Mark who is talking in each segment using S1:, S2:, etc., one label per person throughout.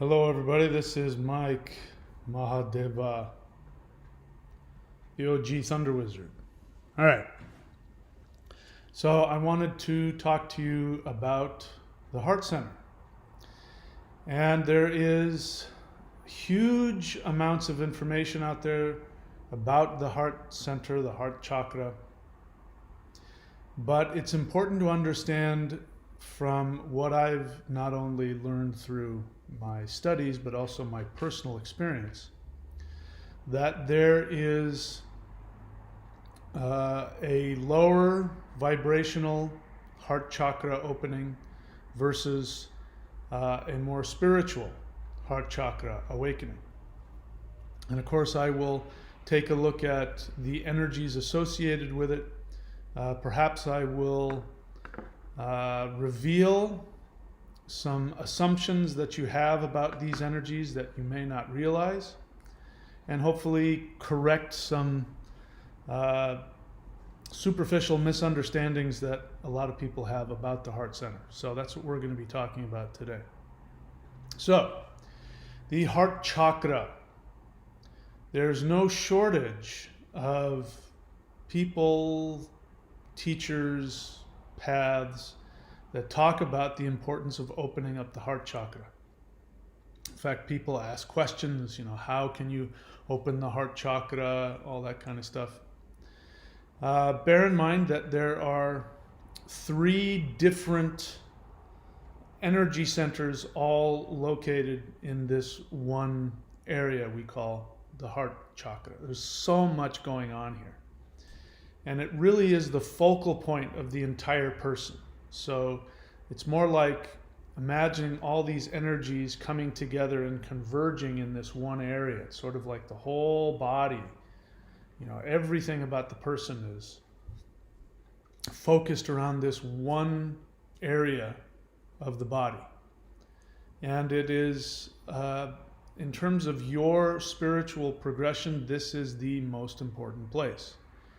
S1: Hello, everybody. This is Mike Mahadeva, the OG Thunder Wizard. All right. So I wanted to talk to you about the heart center. And there is huge amounts of information out there about the heart center, the heart chakra. But it's important to understand from what I've not only learned through my studies, but also my personal experience, that there is a lower vibrational heart chakra opening versus a more spiritual heart chakra awakening. And of course, I will take a look at the energies associated with it. Perhaps I will reveal some assumptions that you have about these energies that you may not realize, and hopefully correct some superficial misunderstandings that a lot of people have about the heart center. So that's what we're going to be talking about today. So, the heart chakra. There's no shortage of people, teachers, paths that talk about the importance of opening up the heart chakra. In fact, people ask questions, how can you open the heart chakra, all that kind of stuff. Bear in mind that there are 3 different energy centers all located in this one area we call the heart chakra. There's so much going on here. And it really is the focal point of the entire person. So it's more like imagining all these energies coming together and converging in this one area. It's sort of like the whole body. Everything about the person is focused around this one area of the body. And it is, in terms of your spiritual progression, this is the most important place.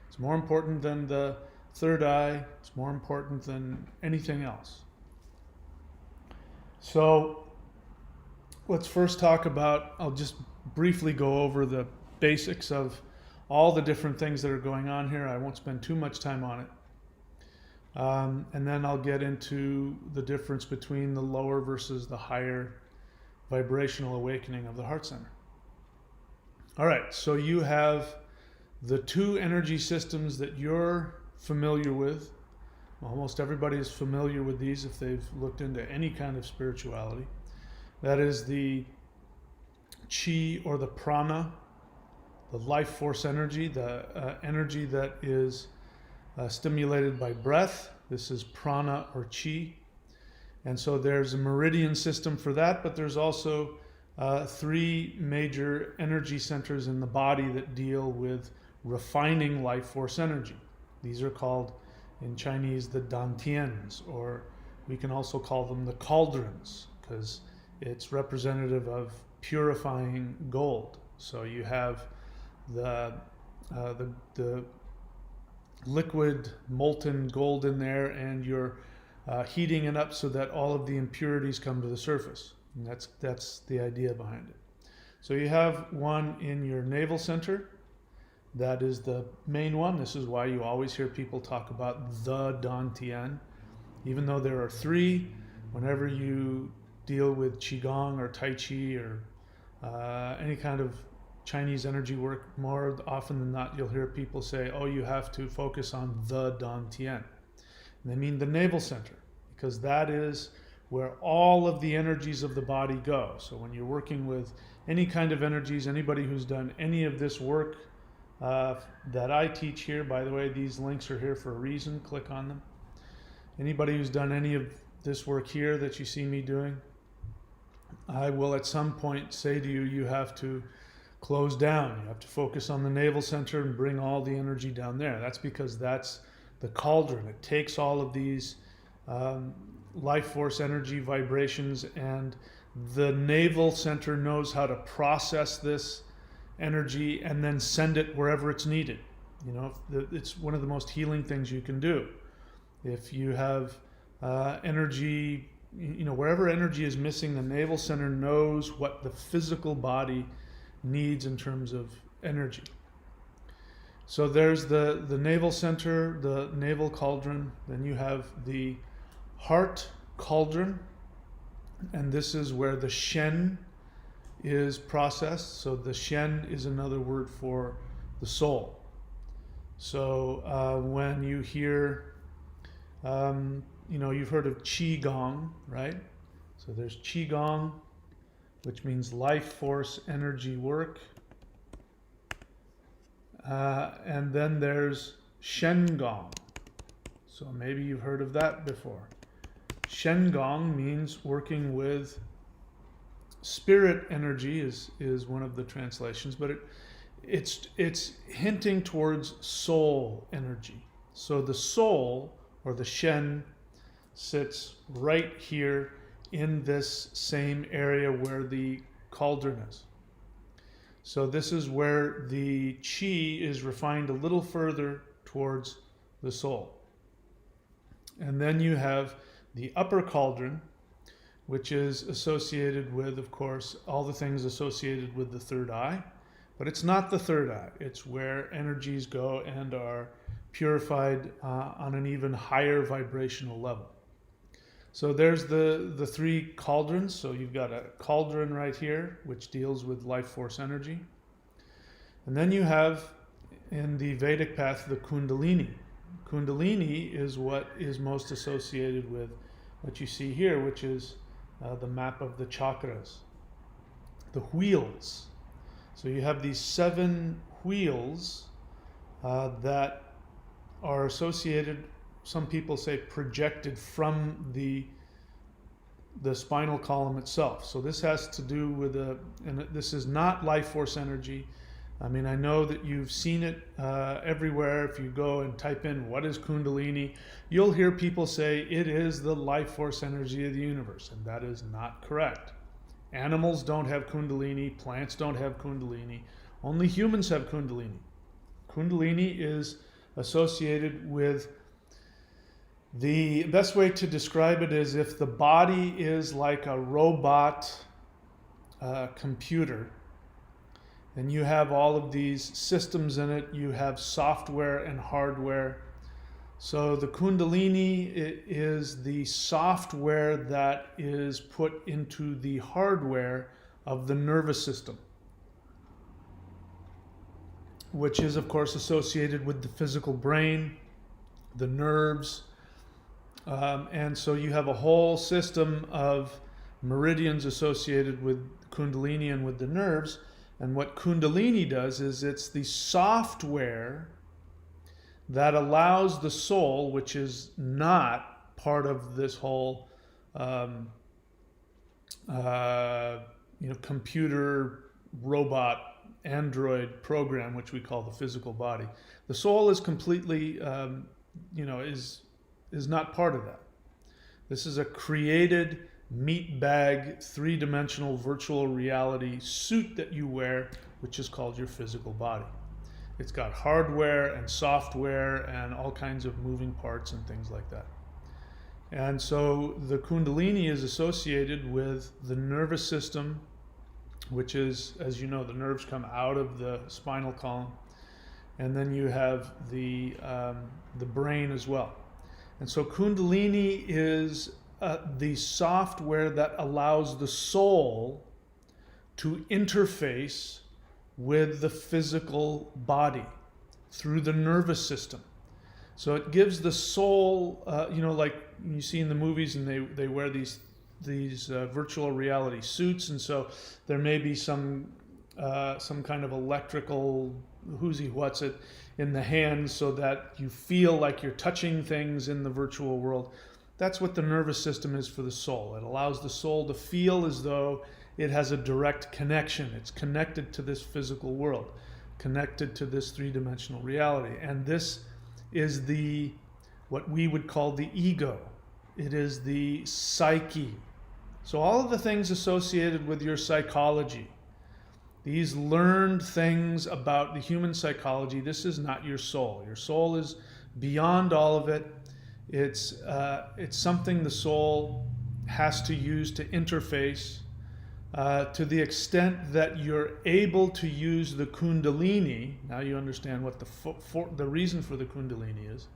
S1: It's more important than the third eye. It's more important than anything else. So let's first talk about, I'll just briefly go over the basics of all the different things that are going on here. I won't spend too much time on it. And then I'll get into the difference between the lower versus the higher vibrational awakening of the heart center. All right, so you have the 2 energy systems that you're familiar with. Almost everybody is familiar with these if they've looked into any kind of spirituality. That is the chi or the prana, the life force energy, the energy that is stimulated by breath. This is prana or chi. And so there's a meridian system for that, but there's also 3 major energy centers in the body that deal with refining life force energy. These are called in Chinese the dantians, or we can also call them the cauldrons, because it's representative of purifying gold. So you have the liquid molten gold in there, and you're heating it up so that all of the impurities come to the surface. And that's the idea behind it. So you have one in your navel center. That is the main one. This is why you always hear people talk about the dantian. Even though there are 3, whenever you deal with qigong or tai chi or any kind of Chinese energy work, more often than not, you'll hear people say, oh, you have to focus on the dantian. And they mean the navel center, because that is where all of the energies of the body go. So when you're working with any kind of energies, anybody who's done any of this work that I teach here, by the way, these links are here for a reason, click on them. Anybody who's done any of this work here that you see me doing, I will at some point say to you, you have to close down. You have to focus on the navel center and bring all the energy down there. That's because that's the cauldron. It takes all of these life force energy vibrations, and the navel center knows how to process this energy and then send it wherever it's needed. It's one of the most healing things you can do. If you have energy wherever energy is missing, the navel center knows what the physical body needs in terms of energy. So there's the navel center, the navel cauldron. Then you have the heart cauldron, and this is where the Shen is processed. So the Shen is another word for the soul. So when you hear, you've heard of Qi Gong, right? So there's Qi Gong, which means life force energy work. And then there's Shen Gong. So maybe you've heard of that before. Shen Gong means working with spirit energy is one of the translations, but it's hinting towards soul energy. So the soul, or the Shen, sits right here in this same area where the cauldron is. So this is where the Qi is refined a little further towards the soul. And then you have the upper cauldron, which is associated with, of course, all the things associated with the third eye. But it's not the third eye. It's where energies go and are purified on an even higher vibrational level. So there's the three cauldrons. So you've got a cauldron right here, which deals with life force energy. And then you have, in the Vedic path, the kundalini. Kundalini is what is most associated with what you see here, which is the map of the chakras, the wheels. So you have these 7 wheels that are associated, some people say projected from the spinal column itself. So this has to do with and this is not life force energy. I mean, I know that you've seen it everywhere. If you go and type in what is kundalini, you'll hear people say it is the life force energy of the universe, and that is not correct. Animals don't have kundalini, plants don't have kundalini, only humans have kundalini. Kundalini is associated with, the best way to describe it is if the body is like a robot computer, and you have all of these systems in it, you have software and hardware. So the kundalini is the software that is put into the hardware of the nervous system, which is of course associated with the physical brain, the nerves, and so you have a whole system of meridians associated with kundalini and with the nerves. And what kundalini does is it's the software that allows the soul, which is not part of this whole computer, robot, android program, which we call the physical body. The soul is completely, is not part of that. This is a created meat bag, 3-dimensional virtual reality suit that you wear, which is called your physical body. It's got hardware and software and all kinds of moving parts and things like that. And so the kundalini is associated with the nervous system, which is, as you know, the nerves come out of the spinal column, and then you have the brain as well. And so kundalini is the software that allows the soul to interface with the physical body through the nervous system. So it gives the soul, like you see in the movies, and they wear these virtual reality suits, and so there may be some kind of electrical what's it in the hand, so that you feel like you're touching things in the virtual world. That's what the nervous system is for the soul. It allows the soul to feel as though it has a direct connection. It's connected to this physical world, connected to this 3-dimensional reality. And this is what we would call the ego. It is the psyche. So all of the things associated with your psychology, these learned things about the human psychology, this is not your soul. Your soul is beyond all of it. It's something the soul has to use to interface, to the extent that you're able to use the kundalini. Now you understand what the reason for the kundalini is.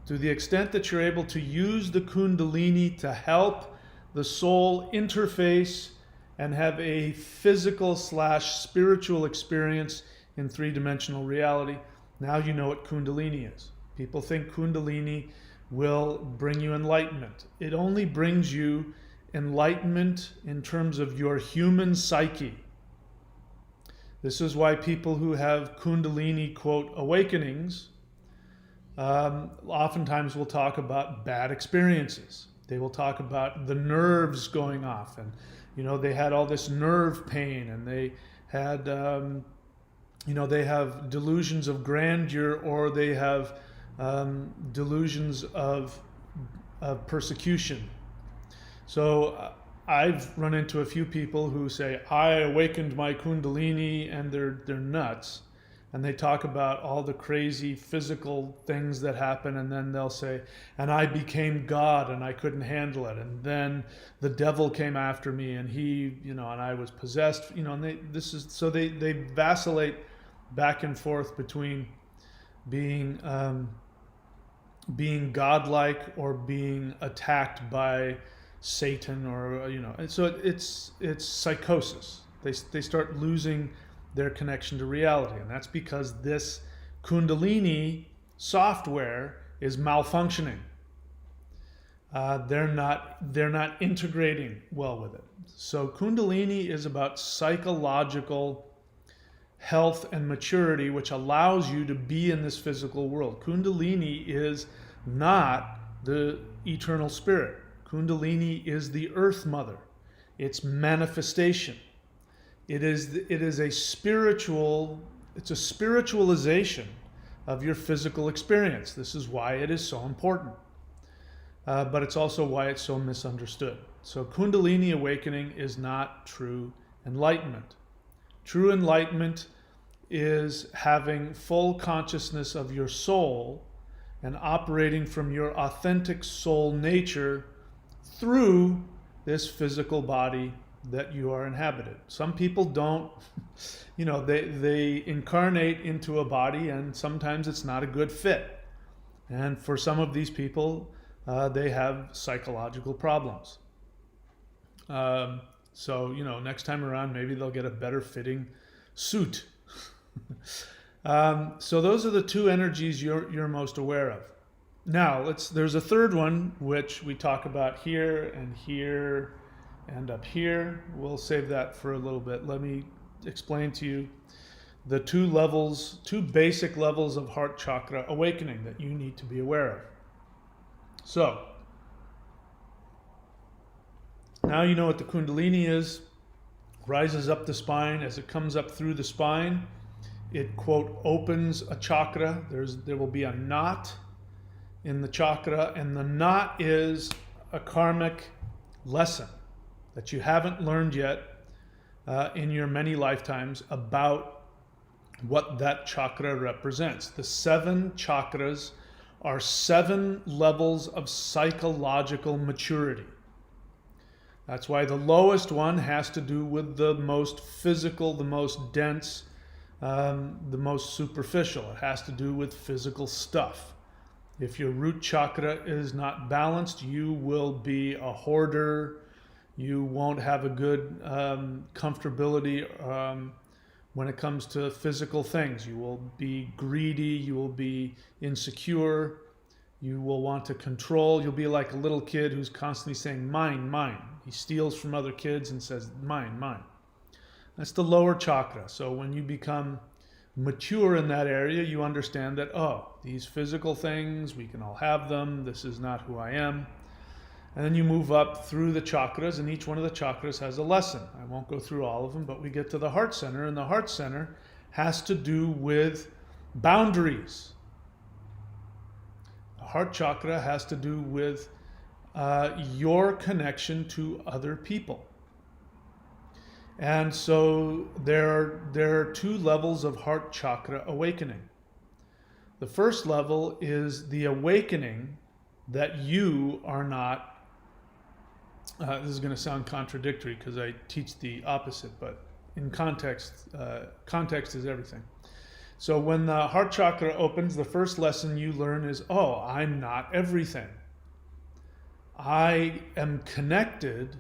S1: To the extent that you're able to use the kundalini to help the soul interface and have a physical / spiritual experience in three-dimensional reality, now you know what kundalini is. People think kundalini will bring you enlightenment. It only brings you enlightenment in terms of your human psyche. This is why people who have kundalini, quote, awakenings, oftentimes will talk about bad experiences. They will talk about the nerves going off, and they had all this nerve pain, and they had they have delusions of grandeur, or they have delusions of persecution. So I've run into a few people who say, I awakened my kundalini, and they're nuts. And they talk about all the crazy physical things that happen, and then they'll say, and I became God and I couldn't handle it. And then the devil came after me, and and I was possessed, and they vacillate back and forth between being godlike or being attacked by Satan, or and so it's psychosis. They start losing their connection to reality, and that's because this kundalini software is malfunctioning. They're not integrating well with it. So kundalini is about psychological health and maturity, which allows you to be in this physical world. Kundalini is not the eternal spirit. Kundalini is the earth mother. It's manifestation. It's a spiritualization of your physical experience. This is why it is so important. But it's also why it's so misunderstood. So Kundalini awakening is not true enlightenment. True enlightenment is having full consciousness of your soul and operating from your authentic soul nature through this physical body that you are inhabited. Some people don't, they incarnate into a body, and sometimes it's not a good fit. And for some of these people, they have psychological problems. So next time around, maybe they'll get a better fitting suit. So those are the two energies you're most aware of. Now, there's a third one, which we talk about here and up here. We'll save that for a little bit. Let me explain to you the two basic levels of heart chakra awakening that you need to be aware of. So, now you know what the kundalini is. Rises up the spine. As it comes up through the spine, it, quote, opens a chakra. There will be a knot in the chakra, and the knot is a karmic lesson that you haven't learned yet in your many lifetimes about what that chakra represents. The 7 chakras are 7 levels of psychological maturity. That's why the lowest one has to do with the most physical, the most dense, the most superficial. It has to do with physical stuff. If your root chakra is not balanced, you will be a hoarder. You won't have a good comfortability when it comes to physical things. You will be greedy. You will be insecure. You will want to control. You'll be like a little kid who's constantly saying, mine, mine. He steals from other kids and says, mine, mine. That's the lower chakra. So when you become mature in that area, you understand that, these physical things, we can all have them. This is not who I am. And then you move up through the chakras, and each one of the chakras has a lesson. I won't go through all of them, but we get to the heart center, and the heart center has to do with boundaries. The heart chakra has to do with your connection to other people. And so there are 2 levels of heart chakra awakening. The first level is the awakening that you are not This is going to sound contradictory because I teach the opposite, but in context, context is everything. So when the heart chakra opens, the first lesson you learn is, oh, I'm not everything. I am connected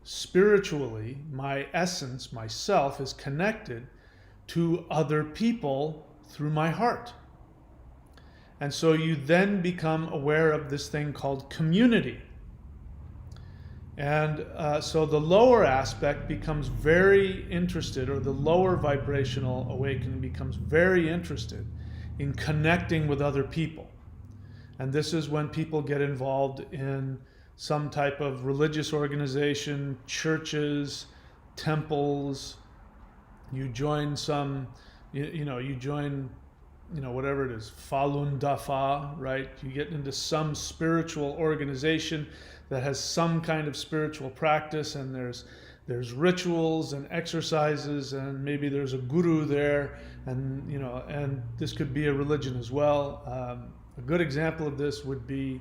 S1: spiritually. My essence, myself, is connected to other people through my heart. And so you then become aware of this thing called community. And so the lower aspect becomes very interested, or the lower vibrational awakening becomes very interested in connecting with other people. And this is when people get involved in some type of religious organization, churches, temples. You join some, you join, whatever it is, Falun Dafa, right? You get into some spiritual organization that has some kind of spiritual practice, and there's rituals and exercises, and maybe there's a guru there, and and this could be a religion as well. A good example of this would be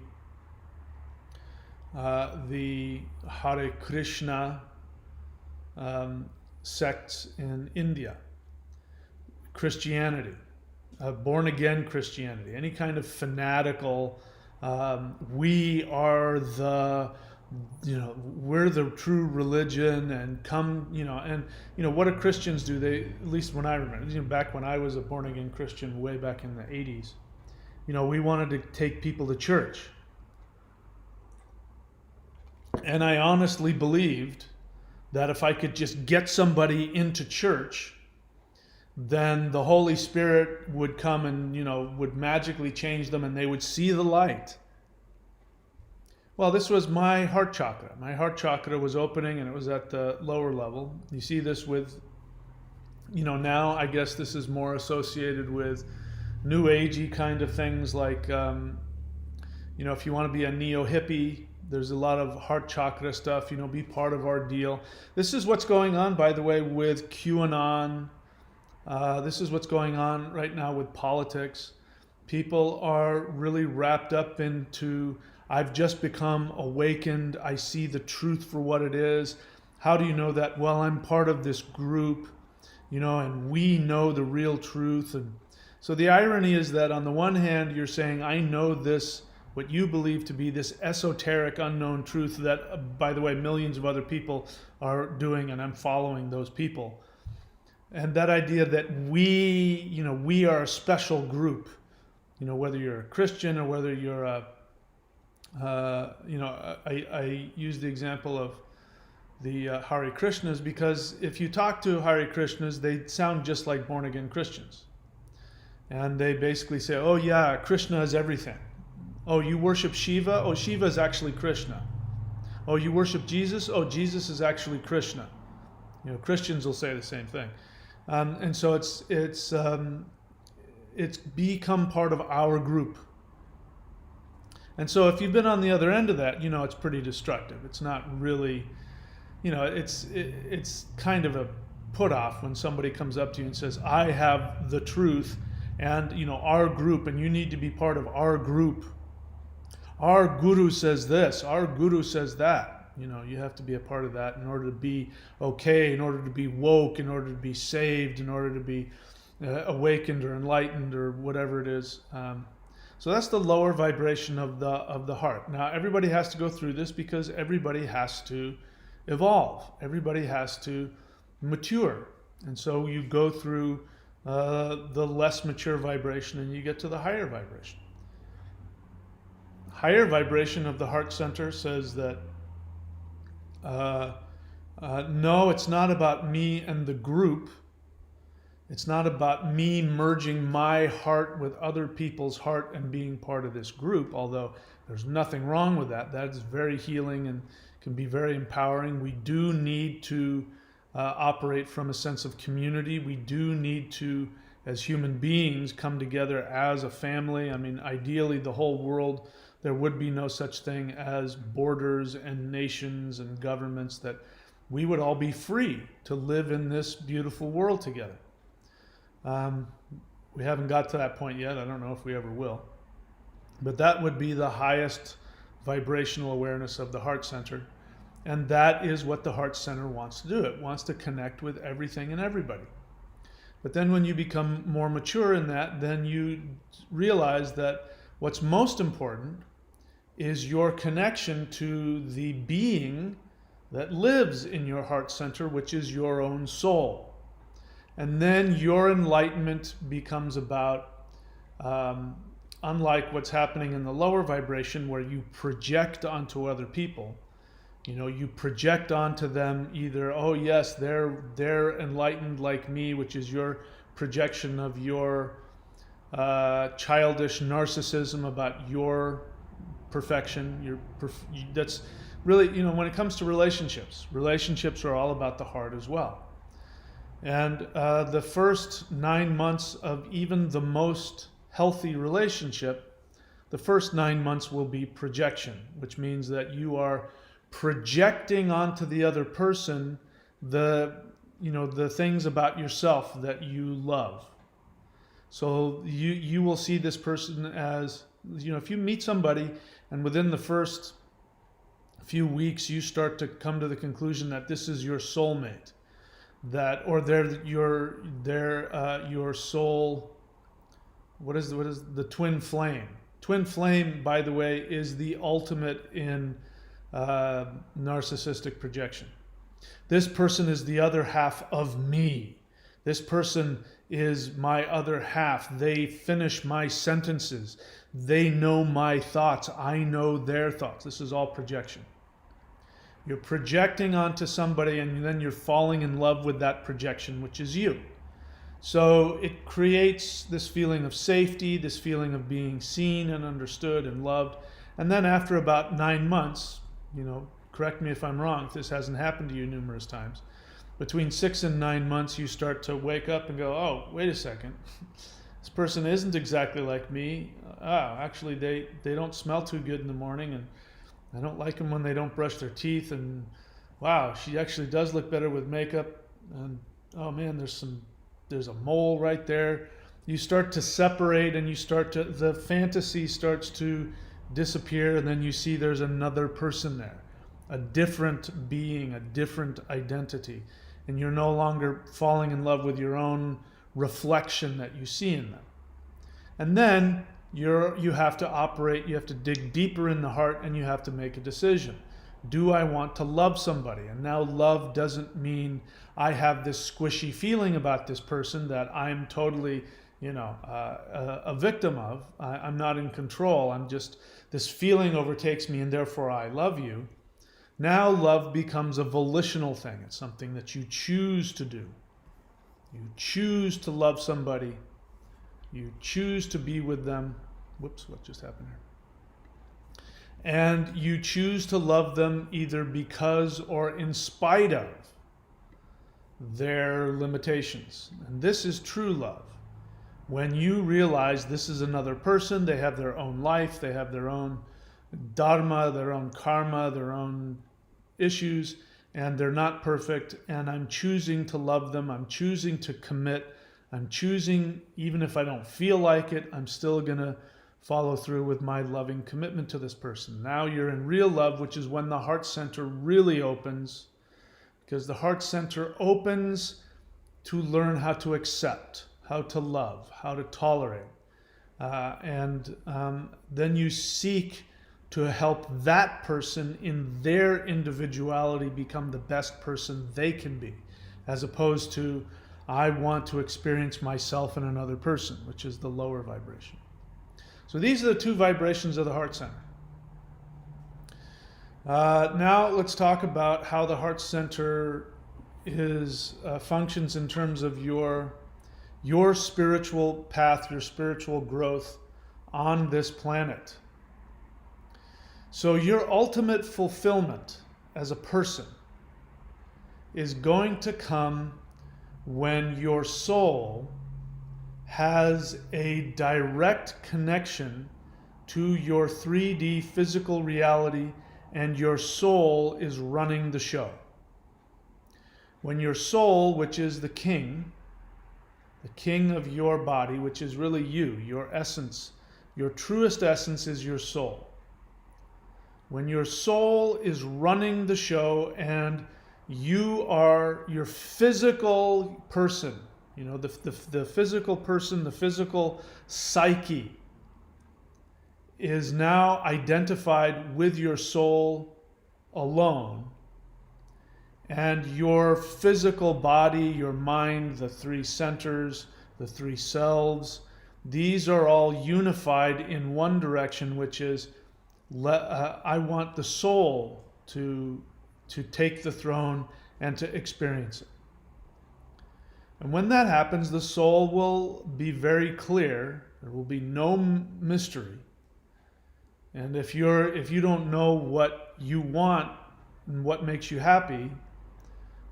S1: the Hare Krishna sects in India, Christianity, born again Christianity, any kind of fanatical. We are we're the true religion, and come, what do Christians do? They, at least when I remember, back when I was a born again Christian way back in the 80s, we wanted to take people to church. And I honestly believed that if I could just get somebody into church, then the Holy Spirit would come and, would magically change them, and they would see the light. Well, this was my heart chakra. My heart chakra was opening, and it was at the lower level. You see this with, now I guess this is more associated with new agey kind of things, like, if you want to be a neo-hippie, there's a lot of heart chakra stuff, be part of our deal. This is what's going on, by the way, with QAnon. This is what's going on right now with politics. People are really wrapped up into, I've just become awakened. I see the truth for what it is. How do you know that? Well, I'm part of this group, and we know the real truth. And so the irony is that on the one hand, you're saying, I know this, what you believe to be this esoteric, unknown truth that, by the way, millions of other people are doing, and I'm following those people. And that idea that we are a special group, whether you're a Christian or whether you're I use the example of the Hare Krishnas, because if you talk to Hare Krishnas, they sound just like born again Christians. And they basically say, oh yeah, Krishna is everything. Oh, you worship Shiva? Oh, Shiva is actually Krishna. Oh, you worship Jesus? Oh, Jesus is actually Krishna. Christians will say the same thing. And so it's become part of our group. And so if you've been on the other end of that, it's pretty destructive. It's not really, it's kind of a put off when somebody comes up to you and says, I have the truth, and our group, and you need to be part of our group. Our guru says this, our guru says that. You have to be a part of that in order to be okay, in order to be woke, in order to be saved, in order to be awakened or enlightened or whatever it is. So that's the lower vibration of the heart. Now everybody has to go through this because everybody has to evolve. Everybody has to mature. And so you go through the less mature vibration and you get to the higher vibration. Higher vibration of the heart center says that no, it's not about me and the group. It's not about me merging my heart with other people's heart and being part of this group, although there's nothing wrong with that. That is very healing and can be very empowering. We do need to operate from a sense of community. We do need to, as human beings, come together as a family. I mean, ideally, the whole world, there would be no such thing as borders and nations and governments, that we would all be free to live in this beautiful world together. We haven't got to that point yet. I don't know if we ever will. But that would be the highest vibrational awareness of the heart center. And that is what the heart center wants to do. It wants to connect with everything and everybody. But then when you become more mature in that, then you realize that what's most important is your connection to the being that lives in your heart center, which is your own soul. And then your enlightenment becomes about, unlike what's happening in the lower vibration where you project onto other people, you project onto them either, oh yes, they're enlightened like me, which is your projection of your childish narcissism about your perfection. That's really, when it comes to relationships are all about the heart as well. And the first 9 months of even the most healthy relationship, the first 9 months will be projection, which means that you are projecting onto the other person the things about yourself that you love. So you will see this person as, if you meet somebody and within the first few weeks you start to come to the conclusion that this is your soulmate, or they're your soul. What is the twin flame? Twin flame, by the way, is the ultimate in narcissistic projection. This person is the other half of me. This person is my other half. They finish my sentences. They know my thoughts. I know their thoughts. This is all projection. You're projecting onto somebody and then you're falling in love with that projection, which is you. So it creates this feeling of safety, this feeling of being seen and understood and loved. And then after about 9 months, correct me if I'm wrong, if this hasn't happened to you numerous times, between 6 and 9 months, you start to wake up and go, oh, wait a second. This person isn't exactly like me. Actually, they don't smell too good in the morning, and I don't like them when they don't brush their teeth. And wow, she actually does look better with makeup. And oh man, there's a mole right there. You start to separate, and the fantasy starts to disappear, and then you see there's another person there, a different being, a different identity, and you're no longer falling in love with your own reflection that you see in them. And then you have to operate, you have to dig deeper in the heart, and you have to make a decision. Do I want to love somebody? And now love doesn't mean I have this squishy feeling about this person that I'm totally a victim of. I'm not in control. I'm just, this feeling overtakes me and therefore I love you. Now love becomes a volitional thing. It's something that you choose to do. You choose to love somebody. You choose to be with them. Whoops, what just happened here? And you choose to love them either because or in spite of their limitations. And this is true love. When you realize this is another person, they have their own life, they have their own dharma, their own karma, their own issues, and they're not perfect, and I'm choosing to love them, I'm choosing to commit, I'm choosing, even if I don't feel like it, I'm still going to follow through with my loving commitment to this person. Now you're in real love, which is when the heart center really opens, because the heart center opens to learn how to accept, how to love, how to tolerate. And then you seek to help that person in their individuality become the best person they can be, as opposed to, I want to experience myself in another person, which is the lower vibration. So these are the two vibrations of the heart center. Now let's talk about how the heart center functions in terms of your spiritual path, your spiritual growth on this planet. So your ultimate fulfillment as a person is going to come when your soul has a direct connection to your 3D physical reality and your soul is running the show. When your soul, which is the king of your body, which is really you, your essence, your truest essence is your soul. when your soul is running the show and you are your physical person, the physical person, the physical psyche is now identified with your soul alone, and your physical body, your mind, the three centers, the three selves, these are all unified in one direction, which is I want the soul to take the throne and to experience it. And when that happens, the soul will be very clear. There will be no mystery. And if you don't know what you want and what makes you happy,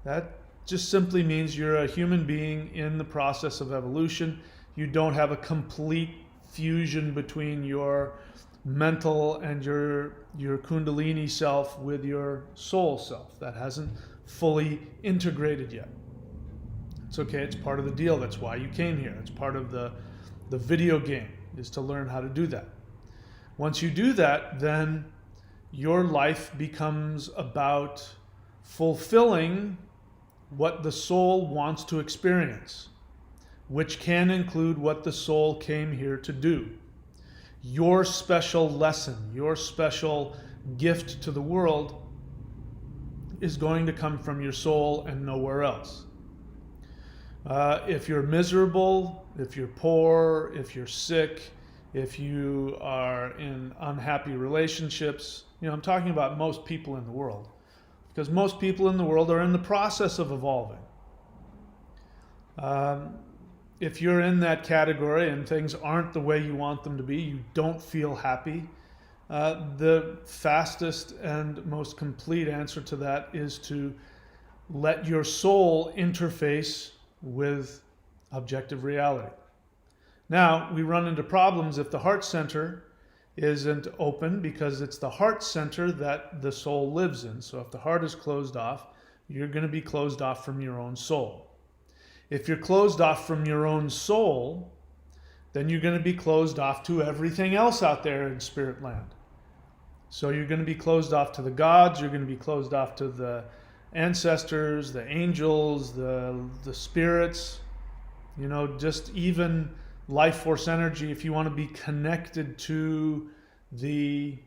S1: that just simply means you're a human being in the process of evolution. You don't have a complete fusion between your mental and your kundalini self with your soul self. That hasn't fully integrated yet. It's okay, it's part of the deal. That's why you came here. It's part of the video game, is to learn how to do that. Once you do that, then your life becomes about fulfilling what the soul wants to experience, which can include what the soul came here to do. Your special lesson, your special gift to the world is going to come from your soul and nowhere else. If you're miserable, if you're poor, if you're sick, if you are in unhappy relationships, I'm talking about most people in the world, because most people in the world are in the process of evolving. If you're in that category and things aren't the way you want them to be, you don't feel happy, the fastest and most complete answer to that is to let your soul interface with objective reality. Now, we run into problems if the heart center isn't open, because it's the heart center that the soul lives in. So if the heart is closed off, you're going to be closed off from your own soul. If you're closed off from your own soul, then you're going to be closed off to everything else out there in spirit land. So you're going to be closed off to the gods, you're going to be closed off to the ancestors, the angels, the spirits, just even life force energy. If you want to be connected to the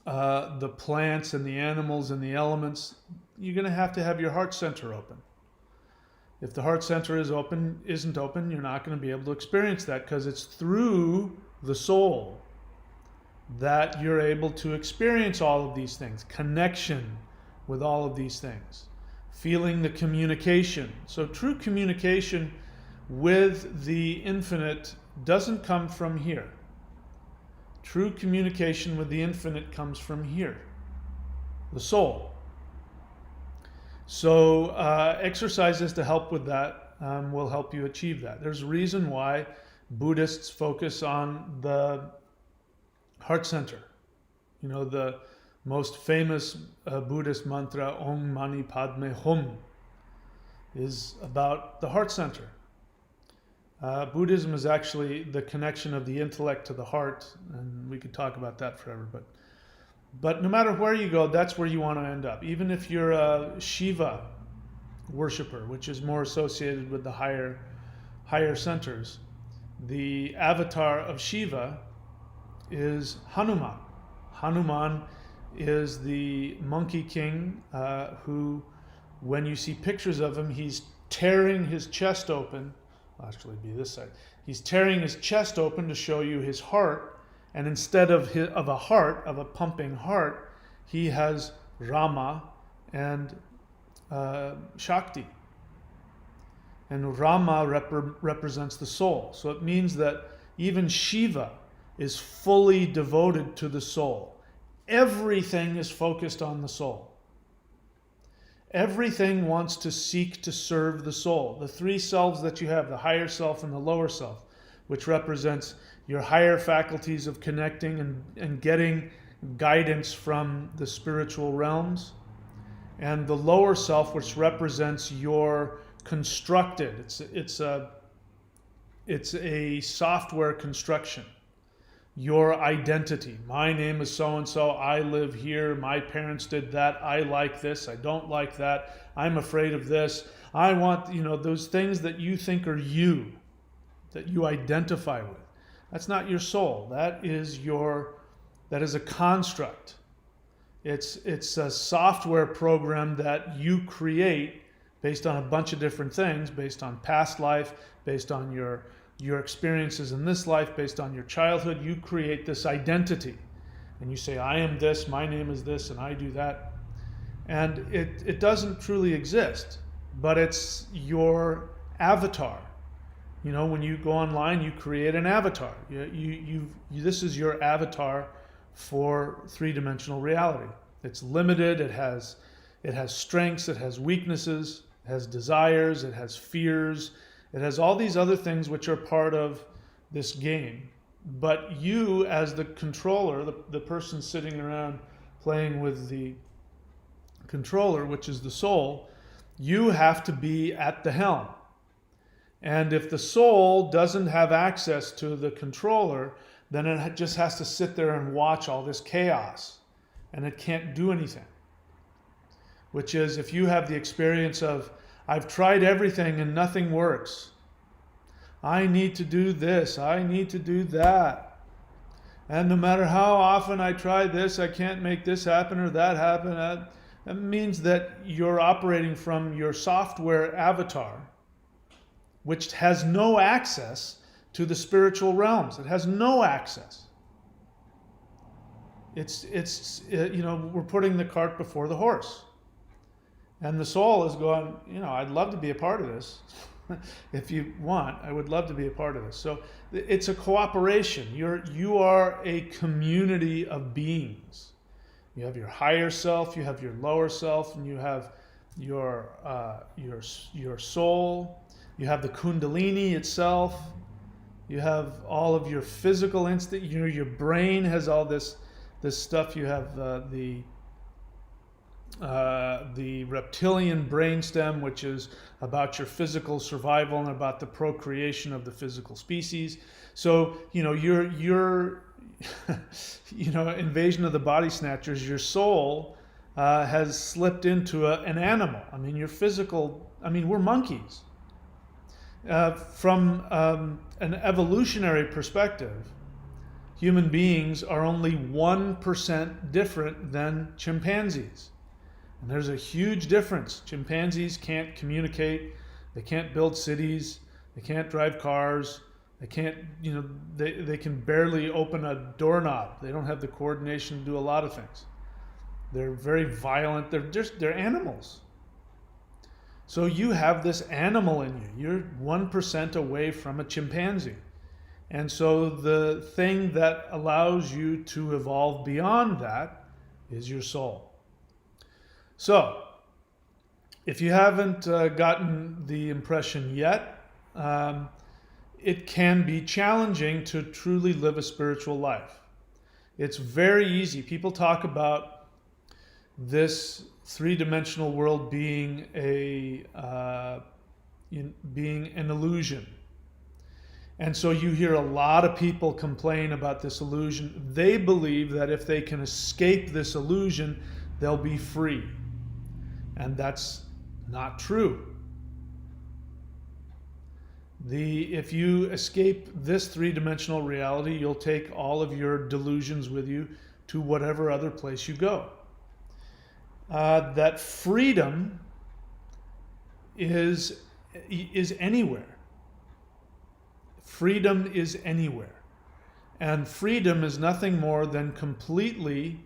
S1: plants and the animals and the elements, you're going to have your heart center open. If the heart center isn't open, you're not going to be able to experience that, because it's through the soul that you're able to experience all of these things, connection with all of these things, feeling the communication. So true communication with the infinite doesn't come from here. True communication with the infinite comes from here, the soul. So exercises to help with that will help you achieve that. There's a reason why Buddhists focus on the heart center. The most famous Buddhist mantra, Om Mani Padme Hum, is about the heart center. Buddhism is actually the connection of the intellect to the heart, and we could talk about that forever. But no matter where you go, that's where you want to end up. Even if you're a Shiva worshiper, which is more associated with the higher centers, the avatar of Shiva is Hanuman. Hanuman is the monkey king who, when you see pictures of him, he's tearing his chest open. Actually be this side. He's tearing his chest open to show you his heart, and instead of a pumping heart, he has Rama and Shakti. And Rama represents the soul. So it means that even Shiva is fully devoted to the soul. Everything is focused on the soul. Everything wants to seek to serve the soul. The three selves that you have, the higher self and the lower self, which represents your higher faculties of connecting and getting guidance from the spiritual realms, and the lower self, which represents your constructed. It's a software construction. your identity. My name is so-and-so, I live here, my parents did that, I like this, I don't like that, I'm afraid of this, I want, those things that you think are you, that you identify with. That's not your soul. That is a construct. It's a software program that you create based on a bunch of different things, based on past life, based on your experiences in this life, based on your childhood. You create this identity. And you say, I am this, my name is this, and I do that. And it doesn't truly exist, but it's your avatar. When you go online, you create an avatar. This is your avatar for three-dimensional reality. It's limited, it has strengths, it has weaknesses, it has desires, it has fears, it has all these other things which are part of this game. But you, as the controller, the person sitting around playing with the controller, which is the soul, you have to be at the helm. And if the soul doesn't have access to the controller, then it just has to sit there and watch all this chaos, and it can't do anything. Which is, if you have the experience of, I've tried everything and nothing works. I need to do this, I need to do that. And no matter how often I try this, I can't make this happen or that happen. That means that you're operating from your software avatar, which has no access to the spiritual realms. It has no access. We're putting the cart before the horse. And the soul is going, I'd love to be a part of this. If you want, I would love to be a part of this. So it's a cooperation. You are a community of beings. You have your higher self, you have your lower self, and you have your soul. You have the kundalini itself. You have all of your physical instinct. Your brain has all this stuff. You have the reptilian brainstem, which is about your physical survival and about the procreation of the physical species. So your Invasion of the Body Snatchers, your soul has slipped into an animal. Your physical. We're monkeys. From an evolutionary perspective, human beings are only 1% different than chimpanzees. And there's a huge difference. Chimpanzees can't communicate, they can't build cities, they can't drive cars, they can't, they can barely open a doorknob. They don't have the coordination to do a lot of things. They're very violent, they're animals. So you have this animal in you. You're 1% away from a chimpanzee. And so the thing that allows you to evolve beyond that is your soul. So, if you haven't gotten the impression yet, it can be challenging to truly live a spiritual life. It's very easy. People talk about this three-dimensional world being an illusion. And so you hear a lot of people complain about this illusion. They believe that if they can escape this illusion, they'll be free. And that's not true. If you escape this three-dimensional reality, you'll take all of your delusions with you to whatever other place you go. That freedom is anywhere. Freedom is anywhere. And freedom is nothing more than completely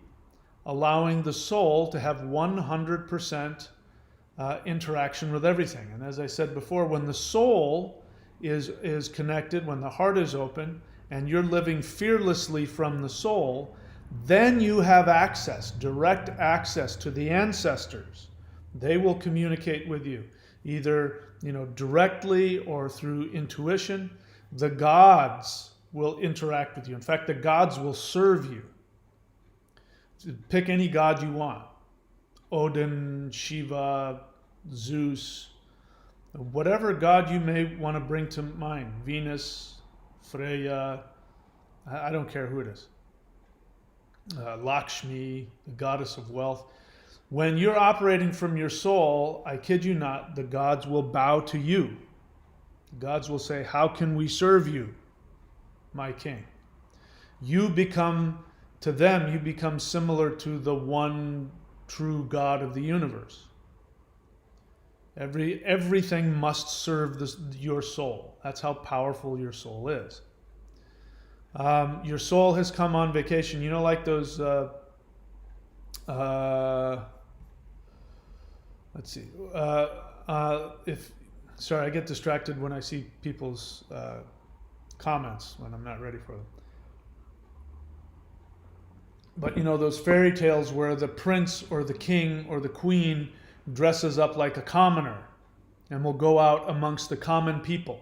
S1: allowing the soul to have 100% interaction with everything. And as I said before, when the soul is connected, when the heart is open, and you're living fearlessly from the soul, then you have access, direct access to the ancestors. They will communicate with you, either directly or through intuition. The gods will interact with you. In fact, the gods will serve you. Pick any god you want. Odin, Shiva, Zeus, whatever god you may want to bring to mind. Venus, Freya, I don't care who it is. Lakshmi, the goddess of wealth. When you're operating from your soul, I kid you not, the gods will bow to you. The gods will say, how can we serve you, my king? You become, to them, you become similar to the one true God of the universe. Everything must serve your soul. That's how powerful your soul is. Your soul has come on vacation. You know, like those, let's see. Sorry, I get distracted when I see people's comments when I'm not ready for them. But you know, those fairy tales where the prince or the king or the queen dresses up like a commoner and will go out amongst the common people.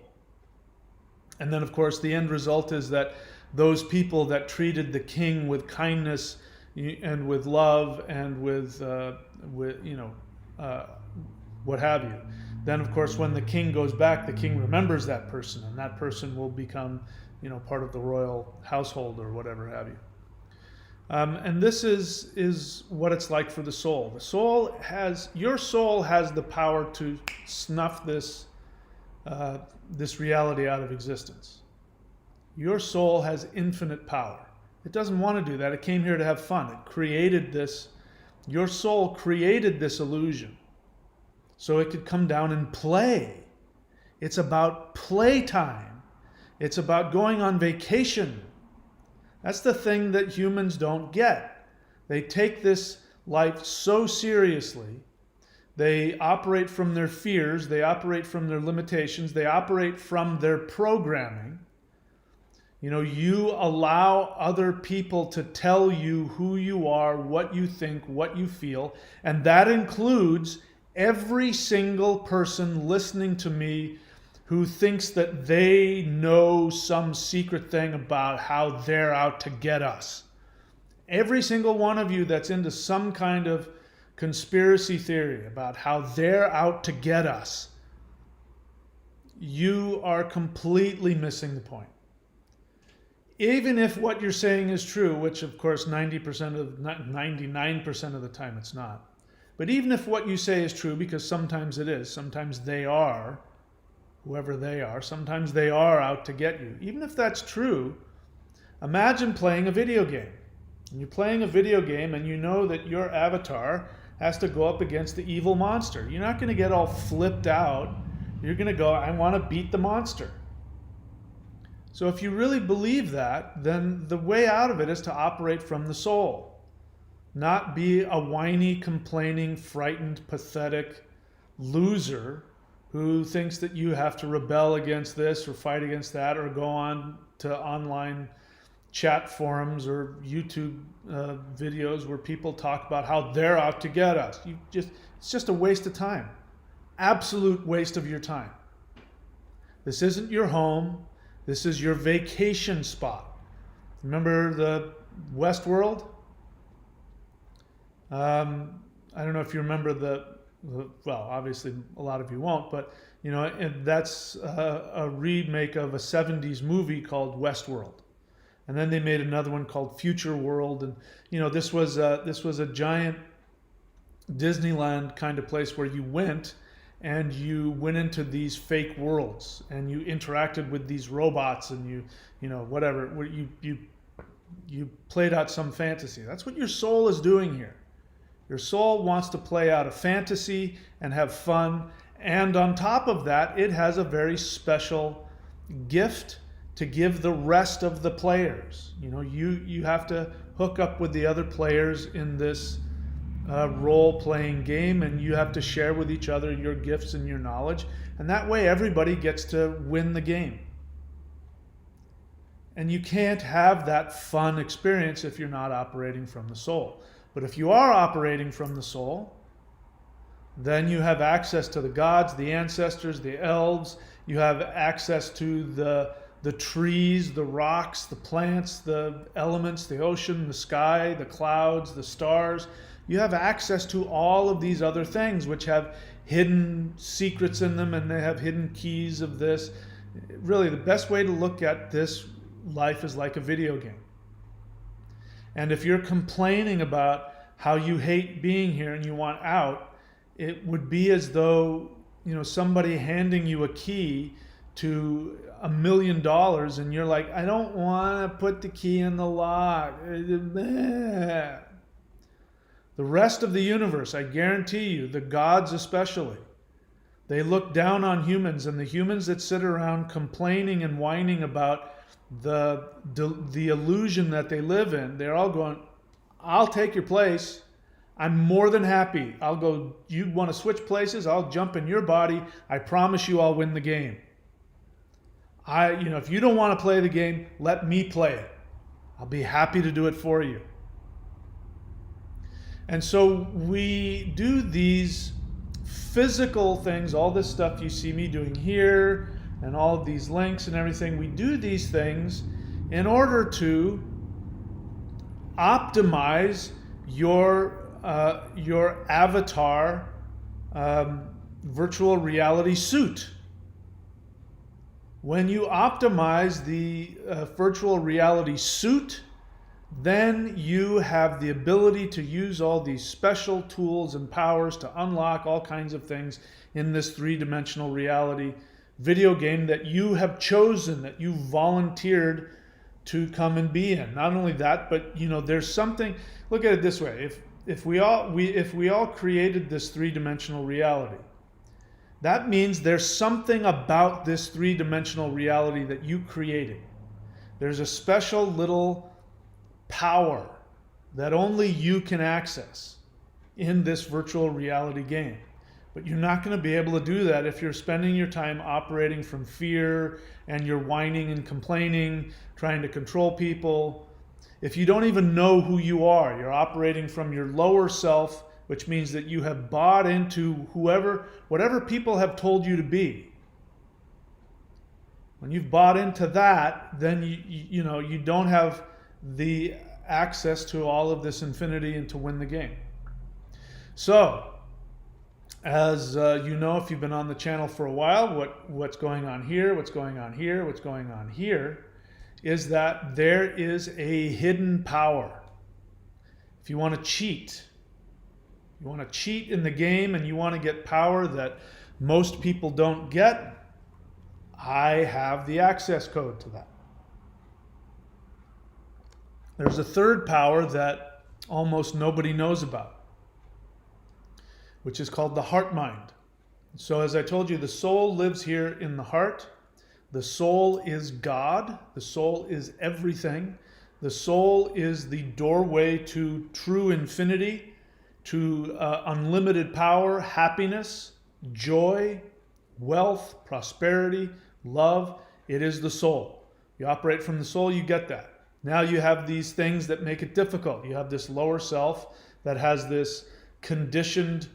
S1: And then, of course, the end result is that those people that treated the king with kindness and with love and with what have you. Then, of course, when the king goes back, the king remembers that person, and that person will become, part of the royal household or whatever have you. And this is what it's like for the soul. Your soul has the power to snuff this reality out of existence. Your soul has infinite power. It doesn't want to do that. It came here to have fun. It created this. Your soul created this illusion so it could come down and play. It's about playtime. It's about going on vacation. That's the thing that humans don't get. They take this life so seriously. They operate from their fears. They operate from their limitations. They operate from their programming. You allow other people to tell you who you are, what you think, what you feel, and that includes every single person listening to me who thinks that they know some secret thing about how they're out to get us. Every single one of you that's into some kind of conspiracy theory about how they're out to get us, you are completely missing the point. Even if what you're saying is true, which of course 99% of the time it's not, but even if what you say is true, because sometimes it is, sometimes they are, whoever they are, sometimes they are out to get you. Even if that's true, imagine playing a video game. And you're playing a video game and you know that your avatar has to go up against the evil monster. You're not going to get all flipped out. You're going to go, I want to beat the monster. So if you really believe that, then the way out of it is to operate from the soul. Not be a whiny, complaining, frightened, pathetic loser who thinks that you have to rebel against this or fight against that or go on to online chat forums or YouTube videos where people talk about how they're out to get us. It's just a waste of time. Absolute waste of your time. This isn't your home. This is your vacation spot. Remember the Westworld? I don't know if you remember well, obviously a lot of you won't, but that's a remake of a 70s movie called Westworld. And then they made another one called Future World, and this was a giant Disneyland kind of place where you went and you went into these fake worlds and you interacted with these robots and you played out some fantasy. That's what your soul is doing here. Your soul wants to play out a fantasy and have fun, and on top of that, it has a very special gift to give the rest of the players. You have to hook up with the other players in this role-playing game, and you have to share with each other your gifts and your knowledge, and that way everybody gets to win the game. And you can't have that fun experience if you're not operating from the soul. But if you are operating from the soul, then you have access to the gods, the ancestors, the elves. You have access to the trees, the rocks, the plants, the elements, the ocean, the sky, the clouds, the stars. You have access to all of these other things which have hidden secrets in them, and they have hidden keys of this. Really, the best way to look at this life is like a video game. And if you're complaining about how you hate being here and you want out, it would be as though, somebody handing you a key to $1 million and you're like, I don't want to put the key in the lock. The rest of the universe, I guarantee you, the gods especially, they look down on humans, and the humans that sit around complaining and whining about the illusion that they live in, they're all going, I'll take your place. I'm more than happy. I'll go, you want to switch places? I'll jump in your body. I promise you I'll win the game. If you don't want to play the game, let me play it. I'll be happy to do it for you. And so we do these physical things, all this stuff you see me doing here, and all of these links and everything. We do these things in order to optimize your avatar virtual reality suit. When you optimize the virtual reality suit, then you have the ability to use all these special tools and powers to unlock all kinds of things in this three-dimensional reality video game that you have chosen, that you volunteered to come and be in. Not only that, but there's something. Look at it this way: if we all created this three-dimensional reality, that means there's something about this three-dimensional reality that you created. There's a special little power that only you can access in this virtual reality game. But you're not going to be able to do that if you're spending your time operating from fear and you're whining and complaining, trying to control people. If you don't even know who you are, you're operating from your lower self, which means that you have bought into whatever people have told you to be. When you've bought into that, then you don't have the access to all of this infinity and to win the game. So, as if you've been on the channel for a while, what's going on here, what's going on here, what's going on here, is that there is a hidden power. If you want to cheat, in the game and you want to get power that most people don't get, I have the access code to that. There's a third power that almost nobody knows about, which is called the heart mind. So as I told you, the soul lives here in the heart. The soul is God. The soul is everything. The soul is the doorway to true infinity, to unlimited power, happiness, joy, wealth, prosperity, love. It is the soul. You operate from the soul, you get that. Now you have these things that make it difficult. You have this lower self that has this conditioned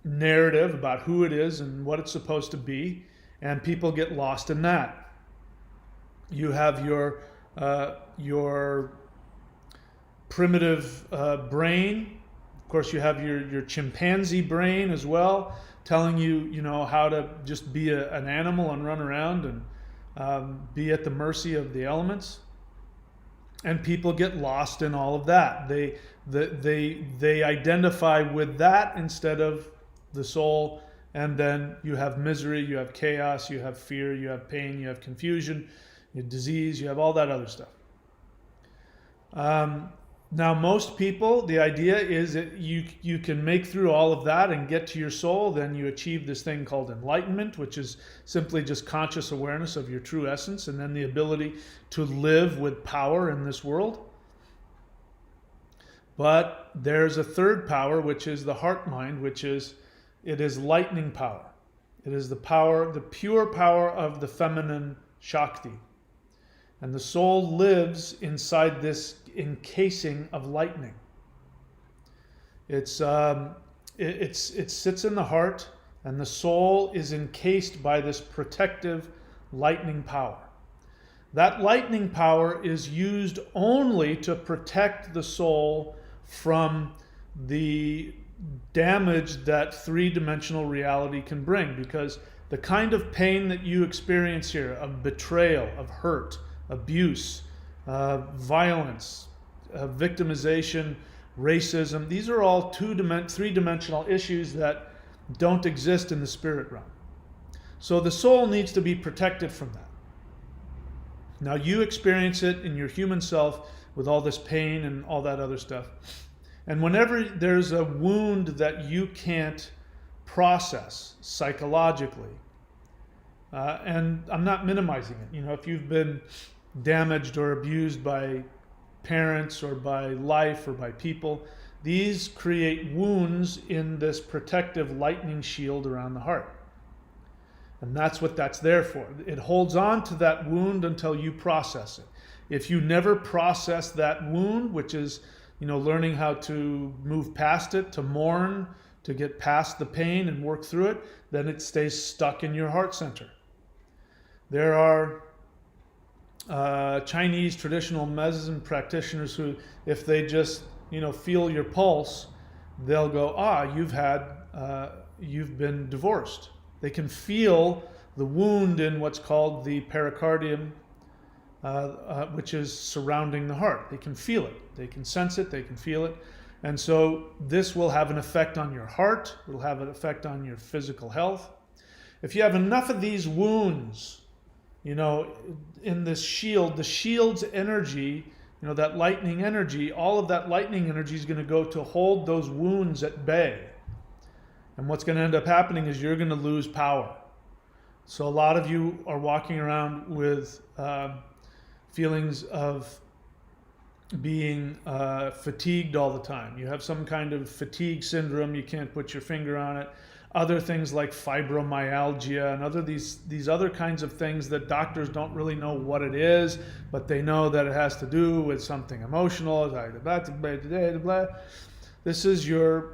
S1: narrative about who it is and what it's supposed to be, and people get lost in that. You have your primitive brain. Of course, you have your chimpanzee brain as well, telling you, how to just be an animal and run around and be at the mercy of the elements. And people get lost in all of that. They identify with that instead of the soul, and then you have misery, you have chaos, you have fear, you have pain, you have confusion, you have disease, you have all that other stuff. Now, most people, the idea is that you can make through all of that and get to your soul. Then you achieve this thing called enlightenment, which is simply just conscious awareness of your true essence, and then the ability to live with power in this world. But there's a third power, which is the heart mind, it is lightning power. It is the power, the pure power of the feminine Shakti. And the soul lives inside this encasing of lightning. It sits in the heart, and the soul is encased by this protective lightning power. That lightning power is used only to protect the soul from the damage that three-dimensional reality can bring, because the kind of pain that you experience here, of betrayal, of hurt, abuse, violence, victimization, racism. These are all three-dimensional issues that don't exist in the spirit realm. So the soul needs to be protected from that. Now you experience it in your human self with all this pain and all that other stuff. And whenever there's a wound that you can't process psychologically, and I'm not minimizing it, if you've been damaged or abused by parents or by life or by people, these create wounds in this protective lightning shield around the heart. And that's what that's there for. It holds on to that wound until you process it. If you never process that wound, which is, learning how to move past it, to mourn, to get past the pain and work through it, then it stays stuck in your heart center. There are Chinese traditional medicine practitioners who, if they just, feel your pulse, they'll go, you've been divorced. They can feel the wound in what's called the pericardium, which is surrounding the heart. They can feel it. They can sense it. They can feel it. And so this will have an effect on your heart. It will have an effect on your physical health. If you have enough of these wounds, in this shield, the shield's energy, that lightning energy, all of that lightning energy is going to go to hold those wounds at bay. And what's going to end up happening is you're going to lose power. So a lot of you are walking around with feelings of being fatigued all the time. You have some kind of fatigue syndrome. You can't put your finger on it. Other things like fibromyalgia and these other kinds of things that doctors don't really know what it is, but they know that it has to do with something emotional. This is your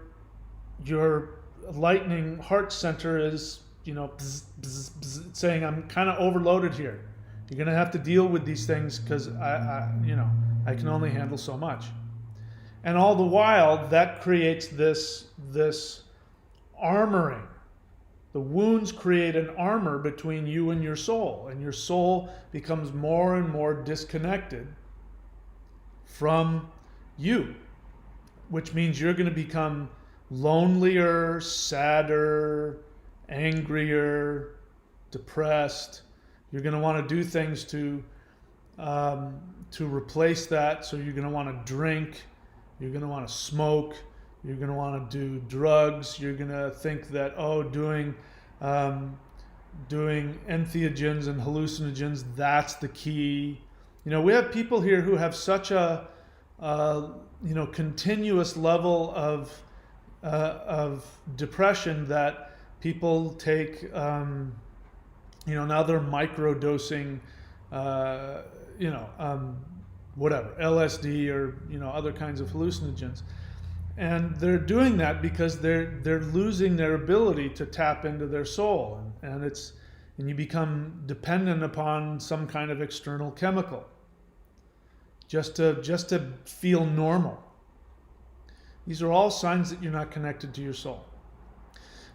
S1: lightning heart center is, bzz, bzz, bzz, saying, I'm kind of overloaded here. You're going to have to deal with these things because I can only handle so much. And all the while, that creates this armoring. The wounds create an armor between you and your soul becomes more and more disconnected from you, which means you're going to become lonelier, sadder, angrier, depressed. You're going to want to do things to replace that. So you're going to want to drink. You're going to want to smoke. You're going to want to do drugs. You're going to think that, doing entheogens and hallucinogens, that's the key. We have people here who have such a continuous level of depression that people take, now they're microdosing, whatever, LSD or, other kinds of hallucinogens. And they're doing that because they're losing their ability to tap into their soul. And you become dependent upon some kind of external chemical just to feel normal. These are all signs that you're not connected to your soul.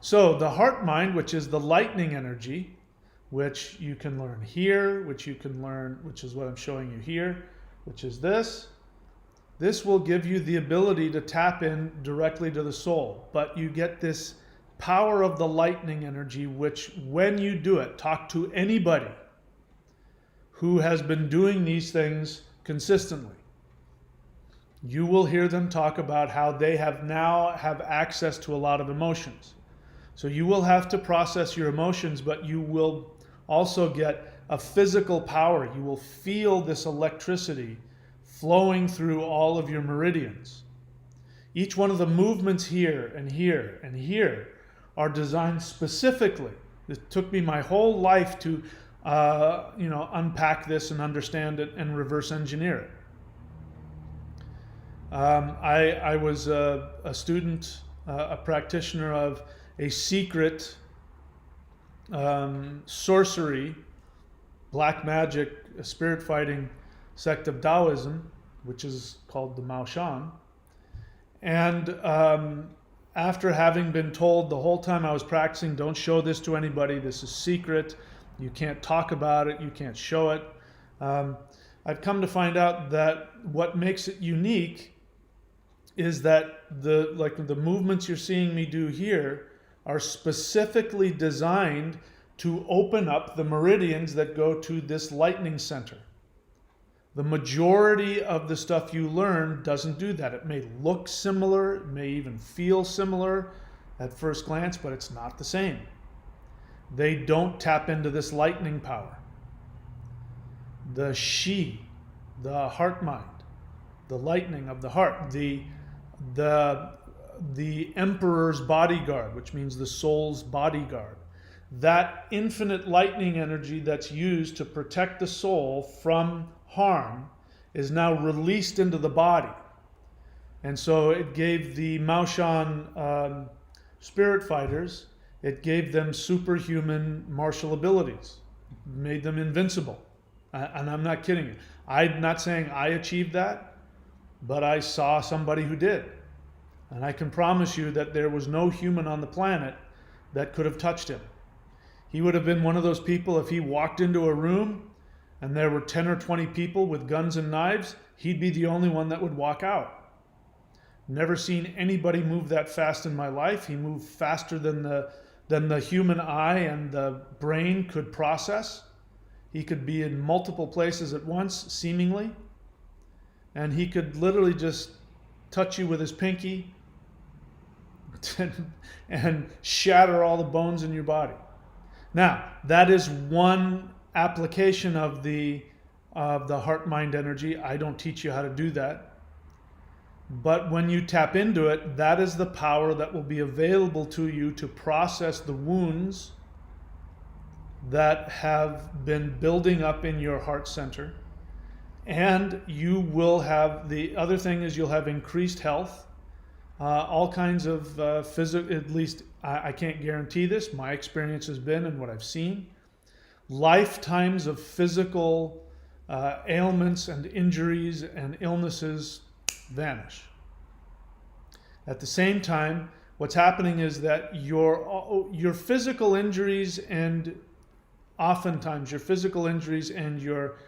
S1: So the heart mind, which is the lightning energy, which you can learn here, which is what I'm showing you here, which is this. This will give you the ability to tap in directly to the soul. But you get this power of the lightning energy, which when you do it, talk to anybody who has been doing these things consistently. You will hear them talk about how they now have access to a lot of emotions. So you will have to process your emotions, but you will also get a physical power. You will feel this electricity flowing through all of your meridians. Each one of the movements here and here and here are designed specifically. It took me my whole life to unpack this and understand it and reverse engineer it. I was a student, a practitioner of a secret sorcery, black magic, spirit fighting sect of Taoism, which is called the Mao Shan. And after having been told the whole time I was practicing, don't show this to anybody, this is secret, you can't talk about it, you can't show it. I've come to find out that what makes it unique is that the movements you're seeing me do here are specifically designed to open up the meridians that go to this lightning center. The majority of the stuff you learn doesn't do that. It may look similar, it may even feel similar at first glance, but it's not the same. They don't tap into this lightning power. The Shi, the heart mind, the lightning of the heart, the emperor's bodyguard, which means the soul's bodyguard. That infinite lightning energy that's used to protect the soul from harm is now released into the body. And so it gave the Maoshan spirit fighters, it gave them superhuman martial abilities, made them invincible. And I'm not kidding you. I'm not saying I achieved that, but I saw somebody who did. And I can promise you that there was no human on the planet that could have touched him. He would have been one of those people, if he walked into a room and there were 10 or 20 people with guns and knives, he'd be the only one that would walk out. Never seen anybody move that fast in my life. He moved faster than the human eye and the brain could process. He could be in multiple places at once, seemingly. And he could literally just touch you with his pinky and shatter all the bones in your body. Now, that is one application of the heart-mind energy. I don't teach you how to do that. But when you tap into it, that is the power that will be available to you to process the wounds that have been building up in your heart center. And you will have, the other thing is you'll have increased health, all kinds of physical, at least I can't guarantee this, my experience has been and what I've seen, lifetimes of physical ailments and injuries and illnesses vanish. At the same time, what's happening is that your physical injuries and oftentimes your physical injuries and your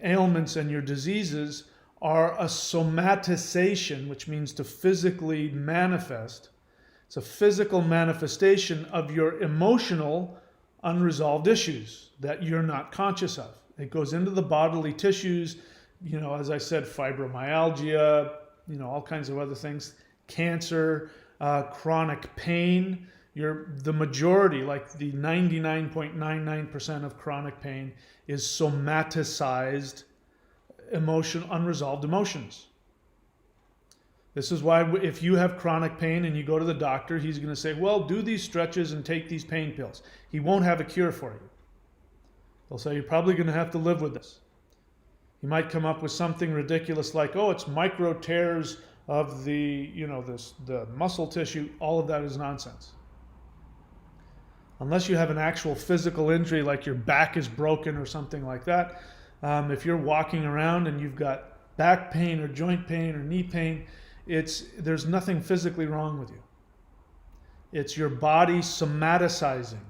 S1: ailments and your diseases are a somatization, which means to physically manifest. It's a physical manifestation of your emotional unresolved issues that you're not conscious of. It goes into the bodily tissues, as I said, fibromyalgia, all kinds of other things, cancer, chronic pain. The majority, like the 99.99% of chronic pain is somaticized unresolved emotions. This is why if you have chronic pain and you go to the doctor, he's going to say, well, do these stretches and take these pain pills. He won't have a cure for you. They'll say, you're probably going to have to live with this. He might come up with something ridiculous like, oh, it's micro tears of the muscle tissue. All of that is nonsense. Unless you have an actual physical injury like your back is broken or something like that, if you're walking around and you've got back pain or joint pain or knee pain, there's nothing physically wrong with you. It's your body somaticizing,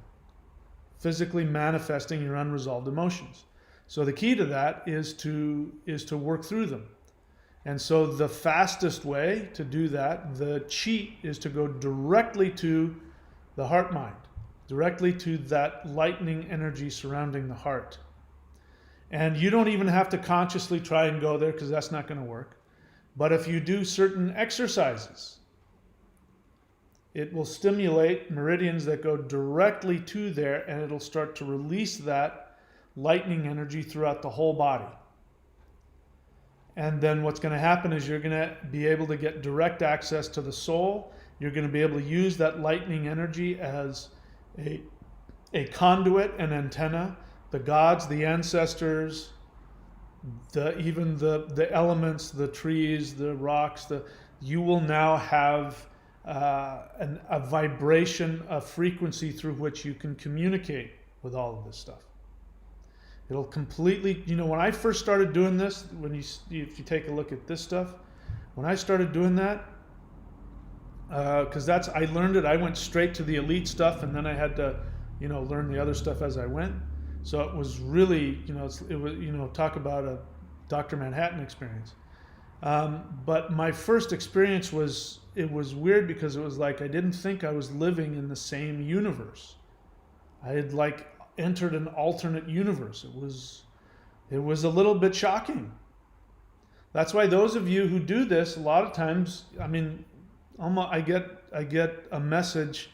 S1: physically manifesting your unresolved emotions. So the key to that is to work through them. And so the fastest way to do that, the cheat, is to go directly to the heart mind, directly to that lightning energy surrounding the heart. And you don't even have to consciously try and go there because that's not going to work. But if you do certain exercises, it will stimulate meridians that go directly to there, and it'll start to release that lightning energy throughout the whole body. And then what's going to happen is you're going to be able to get direct access to the soul. You're going to be able to use that lightning energy as a conduit, an antenna. The gods, the ancestors, even the elements, the trees, the rocks, you will now have a vibration, a frequency through which you can communicate with all of this stuff. It'll completely, when I first started doing this, if you take a look at this stuff, when I started doing that, because I learned it, I went straight to the elite stuff, and then I had to, learn the other stuff as I went. So it was really, talk about Dr. Manhattan experience. But my first experience was weird because it was like I didn't think I was living in the same universe. I had like entered an alternate universe. It was a little bit shocking. That's why those of you who do this, a lot of times, I mean, I get a message,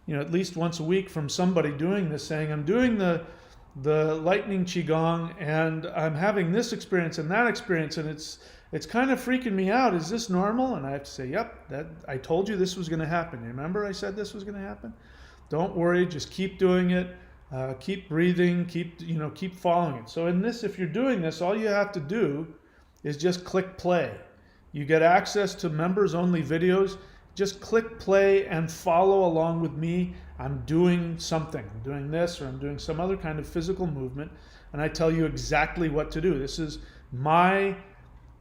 S1: at least once a week from somebody doing this saying, I'm doing the lightning qigong and I'm having this experience and that experience, and it's kind of freaking me out. Is this normal? And I have to say, yep, I told you this was going to happen. Remember I said this was going to happen? Don't worry, just keep doing it. Keep breathing, keep following it. So in this, if you're doing this, all you have to do is just click play. You get access to members only videos. Just click play and follow along with me. I'm doing something. I'm doing this, or I'm doing some other kind of physical movement, and I tell you exactly what to do. This is my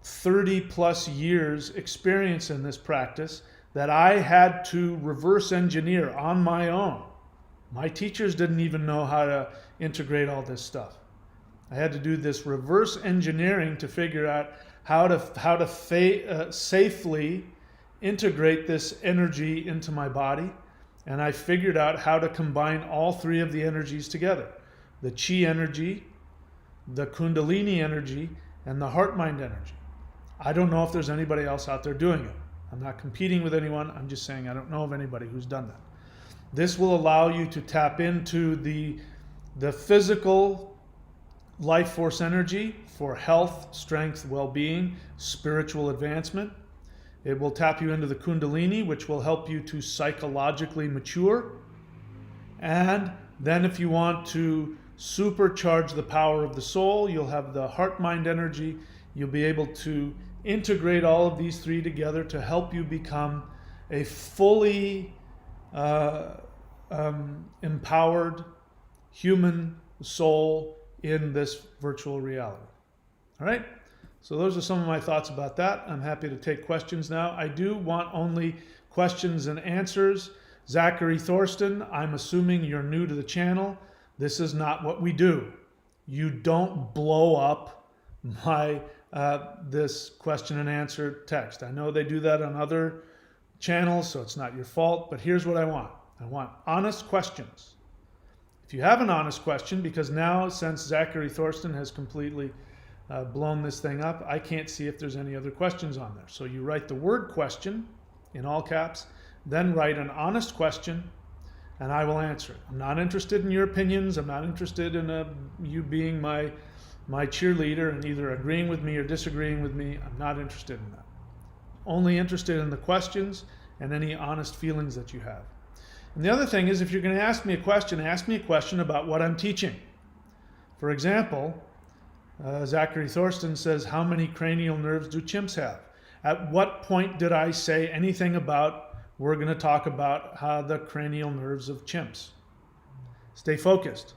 S1: 30 plus years experience in this practice that I had to reverse engineer on my own. My teachers didn't even know how to integrate all this stuff. I had to do this reverse engineering to figure out how to safely integrate this energy into my body. And I figured out how to combine all three of the energies together. The chi energy, the kundalini energy, and the heart-mind energy. I don't know if there's anybody else out there doing it. I'm not competing with anyone. I'm just saying I don't know of anybody who's done that. This will allow you to tap into the physical life force energy for health, strength, well-being, spiritual advancement. It will tap you into the kundalini, which will help you to psychologically mature. And then if you want to supercharge the power of the soul, you'll have the heart-mind energy. You'll be able to integrate all of these three together to help you become a fully empowered human soul in this virtual reality. All right? So those are some of my thoughts about that. I'm happy to take questions now. I do want only questions and answers. Zachary Thorsten, I'm assuming you're new to the channel. This is not what we do. You don't blow up my this question and answer text. I know they do that on other channels, so it's not your fault, but here's what I want. I want honest questions. If you have an honest question, because now since Zachary Thorsten has completely blown this thing up, I can't see if there's any other questions on there. So you write the word question in all caps, then write an honest question, and I will answer it. I'm not interested in your opinions. I'm not interested in you being my cheerleader and either agreeing with me or disagreeing with me. I'm not interested in that. Only interested in the questions and any honest feelings that you have. And the other thing is, if you're going to ask me a question about what I'm teaching. For example, Zachary Thorsten says, how many cranial nerves do chimps have? At what point did I say anything about, we're going to talk about how the cranial nerves of chimps? Stay focused.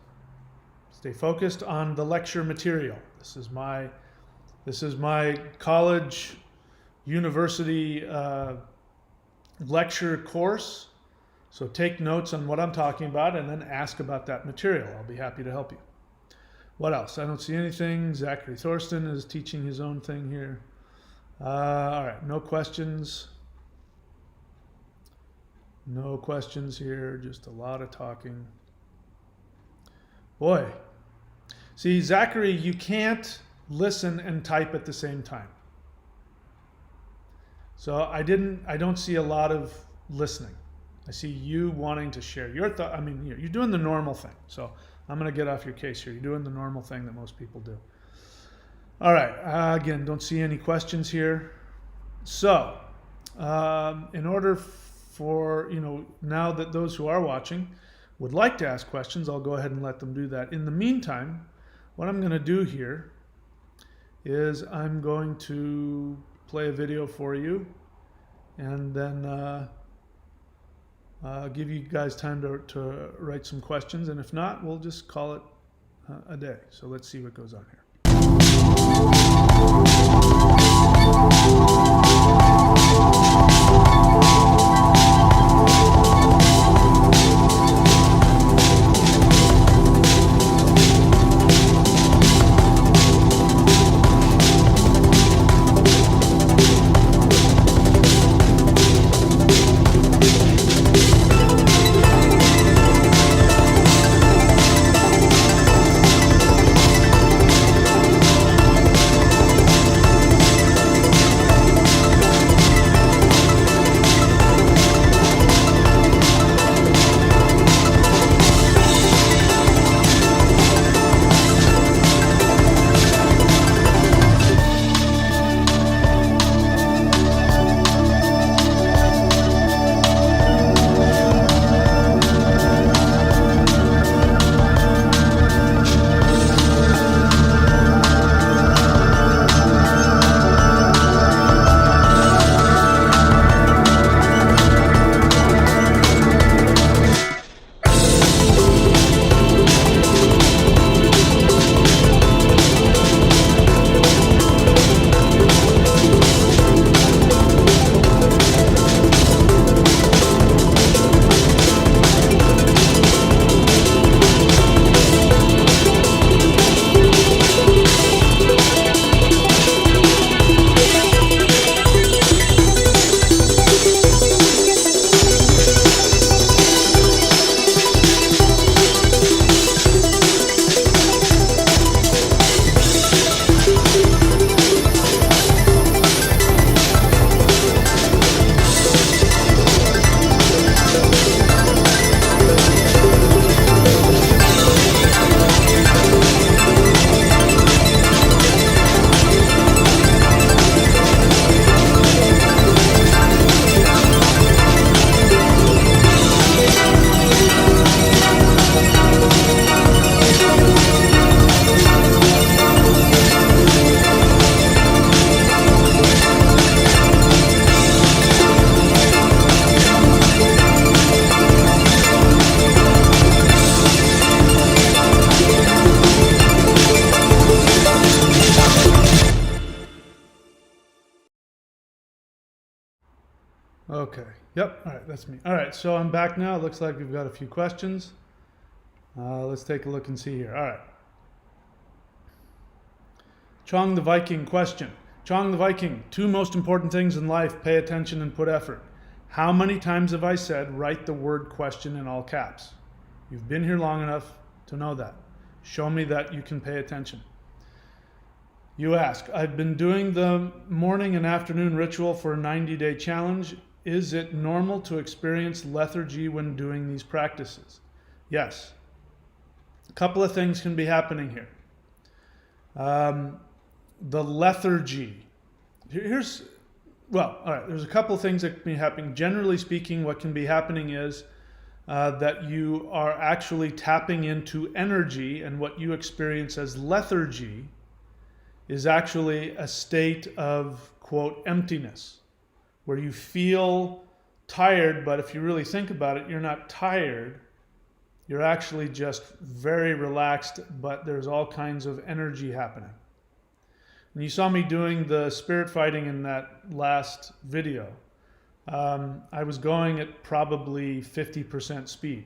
S1: Stay focused on the lecture material. This is my college, university lecture course. So take notes on what I'm talking about and then ask about that material. I'll be happy to help you. What else? I don't see anything. Zachary Thorsten is teaching his own thing here. All right, no questions. No questions here, just a lot of talking. Boy. See, Zachary, you can't listen and type at the same time. So I don't see a lot of listening. I see you wanting to share your thought. I mean, you're doing the normal thing. So I'm going to get off your case here. You're doing the normal thing that most people do. All right. Again, don't see any questions here. So in order for, now that those who are watching would like to ask questions, I'll go ahead and let them do that. In the meantime, what I'm going to do here is I'm going to play a video for you and then give you guys time to write some questions, and if not, we'll just call it a day. So let's see what goes on here. Okay. Yep. All right. That's me. All right. So I'm back now. It looks like we've got a few questions. Let's take a look and see here. All right. Chong the Viking question. Chong the Viking, 2 most important things in life: pay attention and put effort. How many times have I said, write the word question in all caps? You've been here long enough to know that. Show me that you can pay attention. You ask, I've been doing the morning and afternoon ritual for a 90-day challenge. Is it normal to experience lethargy when doing these practices? Yes. A couple of things can be happening here. The lethargy. There's a couple of things that can be happening. Generally speaking, what can be happening is that you are actually tapping into energy, and what you experience as lethargy is actually a state of, quote, emptiness, where you feel tired, but if you really think about it, you're not tired. You're actually just very relaxed, but there's all kinds of energy happening. And you saw me doing the spirit fighting in that last video. I was going at probably 50% speed.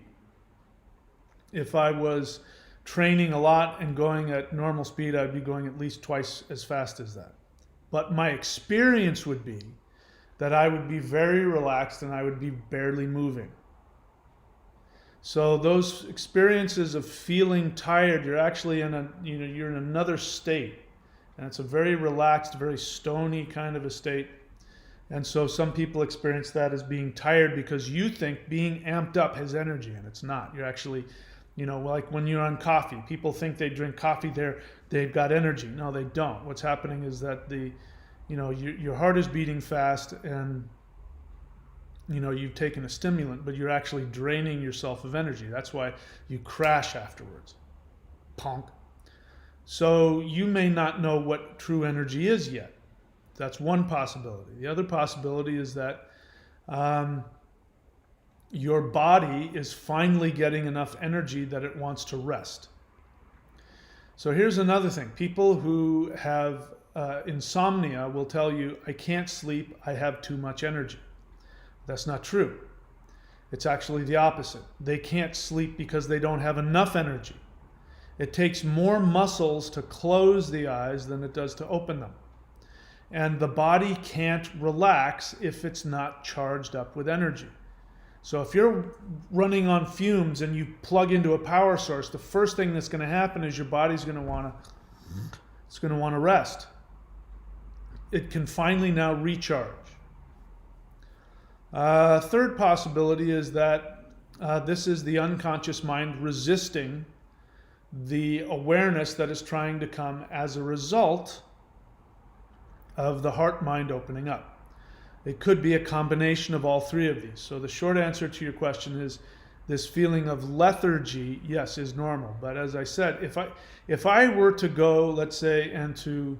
S1: If I was training a lot and going at normal speed, I'd be going at least twice as fast as that. But my experience would be that I would be very relaxed and I would be barely moving. So those experiences of feeling tired, you're actually you're in another state. And it's a very relaxed, very stony kind of a state. And so some people experience that as being tired because you think being amped up has energy, and it's not. You're actually, like when you're on coffee, people think they drink coffee, they've got energy. No, they don't. What's happening is that your heart is beating fast, and you've taken a stimulant, but you're actually draining yourself of energy. That's why you crash afterwards. Punk. So you may not know what true energy is yet. That's one possibility. The other possibility is that your body is finally getting enough energy that it wants to rest. So here's another thing. People who have insomnia will tell you, I can't sleep, I have too much energy. That's not true. It's actually the opposite. They can't sleep because they don't have enough energy. It takes more muscles to close the eyes than it does to open them. And the body can't relax if it's not charged up with energy. So if you're running on fumes and you plug into a power source, the first thing that's going to happen is your body's going to want to rest. It can finally now recharge. Third possibility is that this is the unconscious mind resisting the awareness that is trying to come as a result of the heart-mind opening up. It could be a combination of all 3 of these. So the short answer to your question is this feeling of lethargy, yes, is normal. But as I said, if I were to go, let's say, and to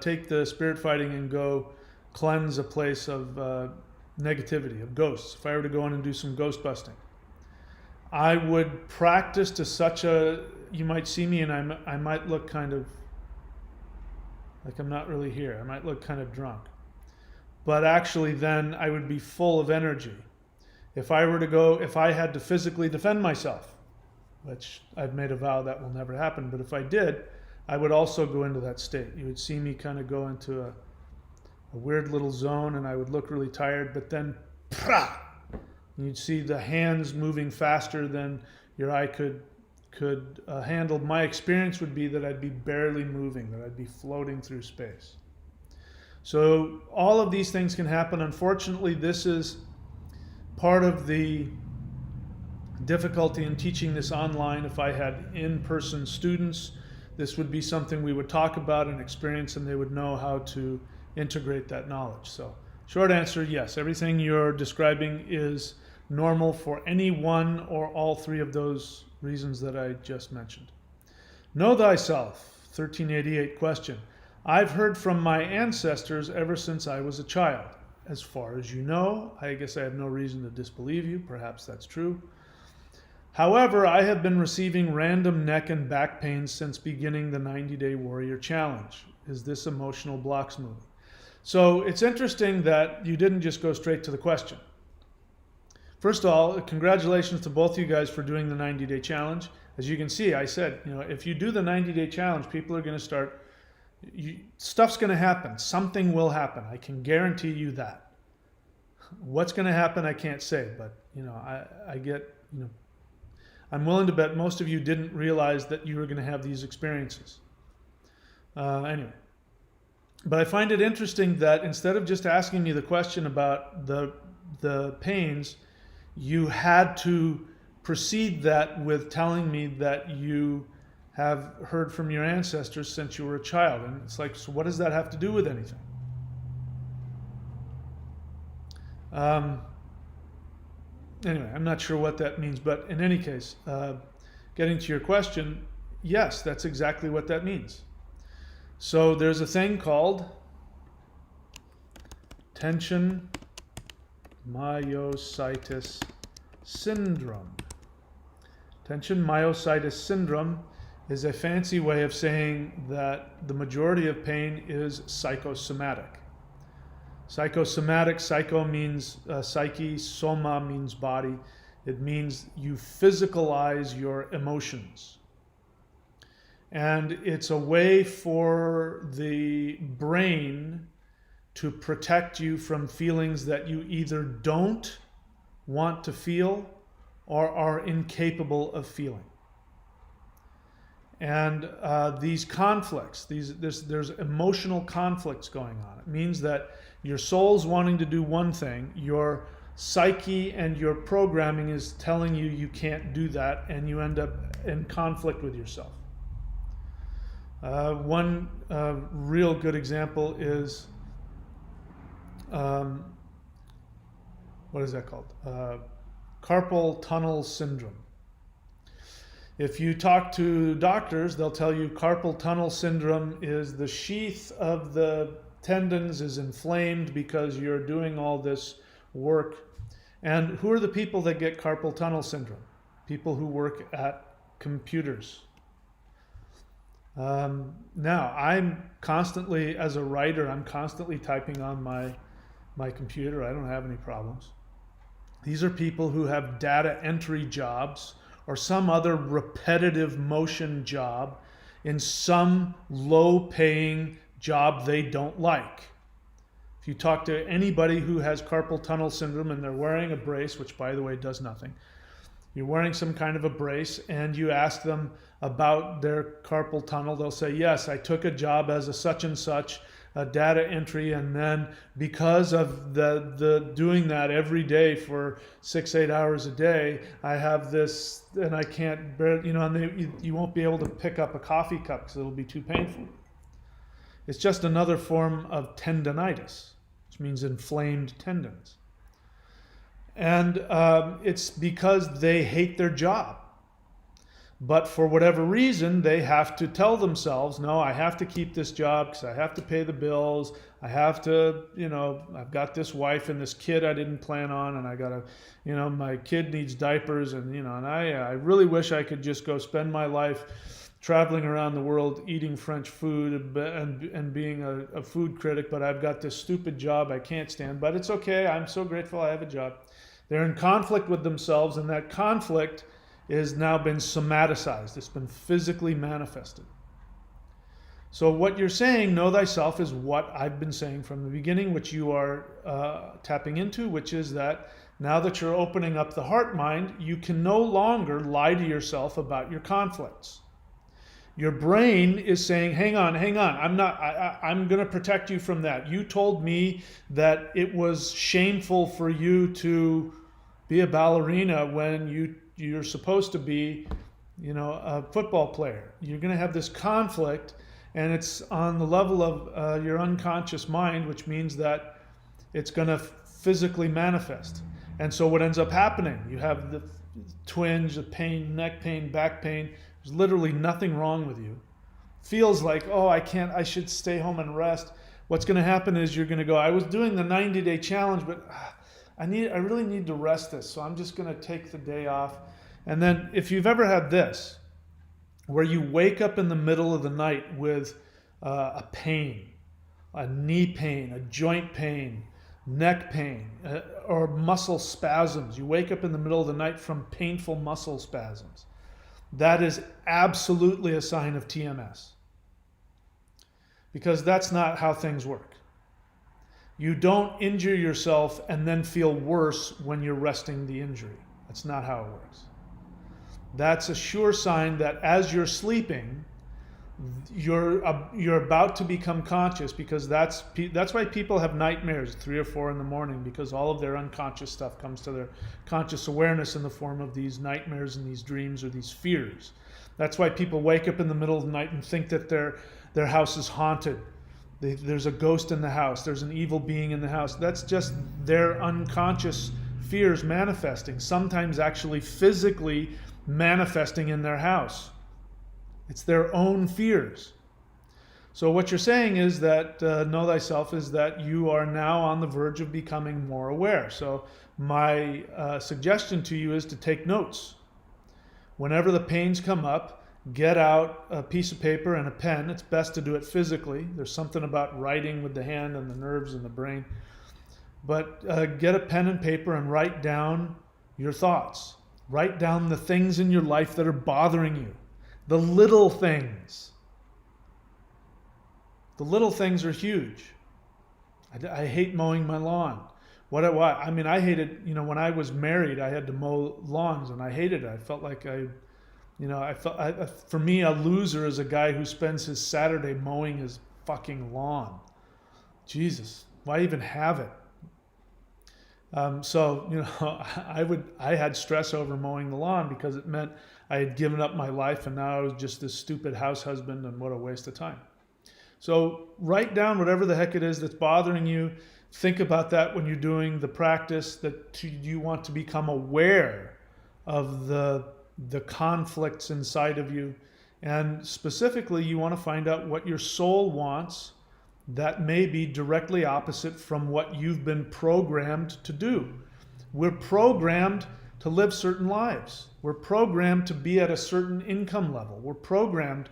S1: take the spirit fighting and go cleanse a place of negativity, of ghosts, if I were to go in and do some ghost busting, I would practice to such you might see me and I might look kind of like I'm not really here. I might look kind of drunk. But actually then I would be full of energy. If I had to physically defend myself, which I've made a vow that will never happen, but if I did, I would also go into that state. You would see me kind of go into a weird little zone and I would look really tired, but then you'd see the hands moving faster than your eye could handle. My experience would be that I'd be barely moving, that I'd be floating through space. So all of these things can happen. Unfortunately, this is part of the difficulty in teaching this online. If I had in-person students, this would be something we would talk about and experience, and they would know how to integrate that knowledge. So short answer, yes, everything you're describing is normal for any one or all 3 of those reasons that I just mentioned. Know thyself, 1388 question. I've heard from my ancestors ever since I was a child. As far as you know, I guess I have no reason to disbelieve you. Perhaps that's true. However, I have been receiving random neck and back pains since beginning the 90-day warrior challenge. Is this emotional blocks moving? So it's interesting that you didn't just go straight to the question. First of all, congratulations to both of you guys for doing the 90-day challenge. As you can see, I said, if you do the 90-day challenge, people are going to start, stuff's going to happen. Something will happen. I can guarantee you that. What's going to happen, I can't say, but I'm willing to bet most of you didn't realize that you were going to have these experiences. Anyway, but I find it interesting that instead of just asking me the question about the pains, you had to precede that with telling me that you have heard from your ancestors since you were a child. And it's like, so what does that have to do with anything? Anyway, I'm not sure what that means, but in any case, getting to your question, yes, that's exactly what that means. So there's a thing called tension myositis syndrome. Tension myositis syndrome is a fancy way of saying that the majority of pain is psychosomatic. Psychosomatic, psycho means psyche, soma means body. It means you physicalize your emotions. And it's a way for the brain to protect you from feelings that you either don't want to feel or are incapable of feeling. And these conflicts, there's emotional conflicts going on. It means that your soul's wanting to do one thing, your psyche and your programming is telling you you can't do that, and you end up in conflict with yourself. One real good example is, what is that called? Carpal tunnel syndrome. If you talk to doctors, they'll tell you carpal tunnel syndrome is the sheath of the tendons is inflamed because you're doing all this work. And who are the people that get carpal tunnel syndrome? People who work at computers. Now, I'm constantly, as a writer, I'm constantly typing on my computer. I don't have any problems. These are people who have data entry jobs or some other repetitive motion job in some low-paying job they don't like. If you talk to anybody who has carpal tunnel syndrome and they're wearing a brace, which by the way does nothing, you're wearing some kind of a brace and you ask them about their carpal tunnel, they'll say, yes, I took a job as a such and such, a data entry, and then because of the doing that every day for 6-8 hours a day, I have this, and I can't bear, and you won't be able to pick up a coffee cup because it'll be too painful. It's just another form of tendonitis, which means inflamed tendons. And it's because they hate their job. But for whatever reason, they have to tell themselves, no, I have to keep this job because I have to pay the bills. I have to, I've got this wife and this kid I didn't plan on, and I got to, my kid needs diapers, and, and I really wish I could just go spend my life traveling around the world eating French food and being a food critic, but I've got this stupid job I can't stand. But it's okay. I'm so grateful I have a job. They're in conflict with themselves, and that conflict has now been somaticized. It's been physically manifested. So what you're saying, know thyself, is what I've been saying from the beginning, which you are tapping into, which is that now that you're opening up the heart mind, you can no longer lie to yourself about your conflicts. Your brain is saying, hang on, I'm going to protect you from that. You told me that it was shameful for you to be a ballerina when you're supposed to be, a football player. You're going to have this conflict, and it's on the level of your unconscious mind, which means that it's going to physically manifest. And so what ends up happening, you have the twinge, the pain, neck pain, back pain. There's literally nothing wrong with you. Feels like, I should stay home and rest. What's going to happen is you're going to go, I was doing the 90-day challenge, but I really need to rest this, so I'm just going to take the day off. And then if you've ever had this, where you wake up in the middle of the night with a pain, a knee pain, a joint pain, neck pain, or muscle spasms. You wake up in the middle of the night from painful muscle spasms. That is absolutely a sign of TMS. Because that's not how things work. You don't injure yourself and then feel worse when you're resting the injury. That's not how it works. That's a sure sign that as you're sleeping, you're about to become conscious, because that's why people have nightmares 3 or 4 in the morning, because all of their unconscious stuff comes to their conscious awareness in the form of these nightmares and these dreams or these fears. That's why people wake up in the middle of the night and think that their house is haunted. There's a ghost in the house. There's an evil being in the house. That's just their unconscious fears manifesting, sometimes actually physically manifesting in their house. It's their own fears. So what you're saying is that know thyself is that you are now on the verge of becoming more aware. So my suggestion to you is to take notes. Whenever the pains come up, get out a piece of paper and a pen. It's best to do it physically. There's something about writing with the hand and the nerves and the brain. But get a pen and paper and write down your thoughts. Write down the things in your life that are bothering you. The little things. The little things are huge. I hate mowing my lawn. What? I mean, I hated, when I was married, I had to mow lawns and I hated it. I felt like for me, a loser is a guy who spends his Saturday mowing his fucking lawn. Jesus, why even have it? I had stress over mowing the lawn because it meant I had given up my life and now I was just this stupid house husband, and what a waste of time. So write down whatever the heck it is that's bothering you. Think about that when you're doing the practice, that you want to become aware of the conflicts inside of you. And specifically, you want to find out what your soul wants that may be directly opposite from what you've been programmed to do. We're programmed to live certain lives. We're programmed to be at a certain income level. We're programmed,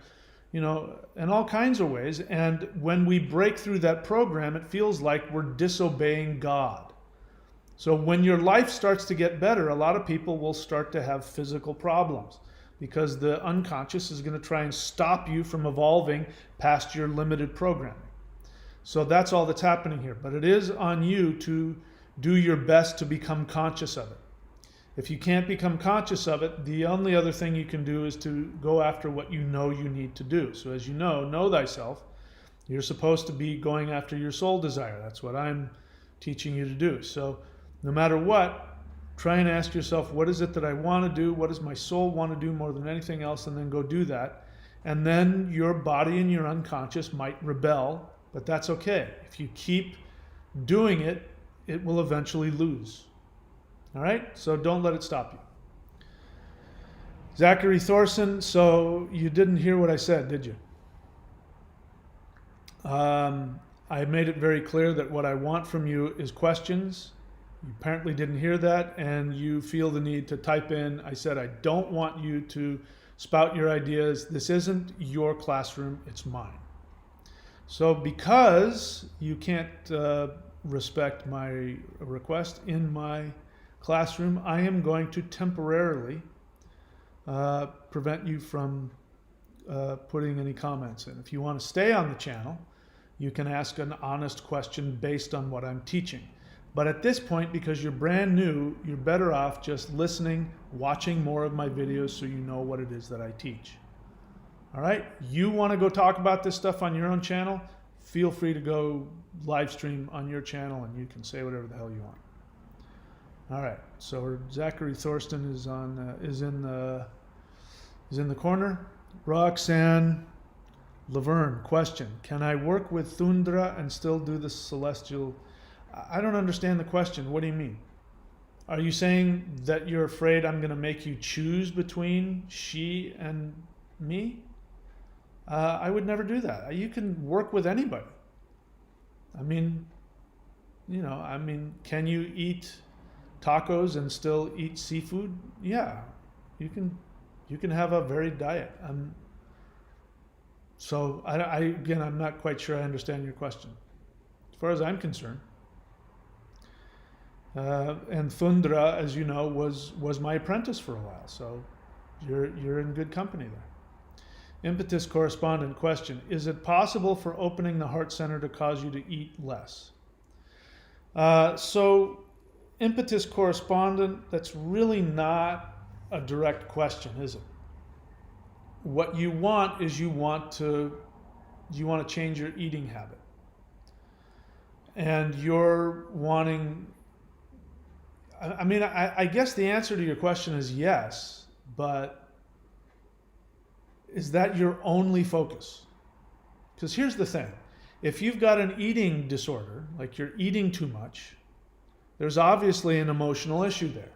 S1: in all kinds of ways. And when we break through that program, it feels like we're disobeying God. So when your life starts to get better, a lot of people will start to have physical problems because the unconscious is going to try and stop you from evolving past your limited programming. So that's all that's happening here. But it is on you to do your best to become conscious of it. If you can't become conscious of it, the only other thing you can do is to go after what you know you need to do. So as you know thyself. You're supposed to be going after your soul desire. That's what I'm teaching you to do. So no matter what, try and ask yourself, what is it that I want to do? What does my soul want to do more than anything else? And then go do that. And then your body and your unconscious might rebel, but that's okay. If you keep doing it, it will eventually lose. All right? So don't let it stop you. Zachary Thorson, so you didn't hear what I said, did you? I made it very clear that what I want from you is questions. You apparently didn't hear that, and you feel the need to type in, I said, I don't want you to spout your ideas. This isn't your classroom, it's mine. So because you can't respect my request in my classroom, I am going to temporarily prevent you from putting any comments in. If you want to stay on the channel, you can ask an honest question based on what I'm teaching. But at this point, because you're brand new, you're better off just listening, watching more of my videos so you know what it is that I teach. All right? You want to go talk about this stuff on your own channel? Feel free to go live stream on your channel and you can say whatever the hell you want. All right. So Zachary Thorsten is in the corner. Roxanne Laverne, question. Can I work with Thundra and still do the celestial? I don't understand the question. What do you mean? Are you saying that you're afraid I'm going to make you choose between she and me? I would never do that. You can work with anybody. I mean, can you eat tacos and still eat seafood? Yeah, you can have a varied diet. So I'm not quite sure I understand your question. as far as I'm concerned. And Thundra, as you know, was my apprentice for a while, so you're in good company there. Impetus correspondent question: is it possible for opening the heart center to cause you to eat less? So impetus correspondent, that's really not a direct question, is it? What you want is you want to change your eating habit, and you're wanting. I mean, I guess the answer to your question is yes, but is that your only focus? Because here's the thing. If you've got an eating disorder, like you're eating too much, there's obviously an emotional issue there.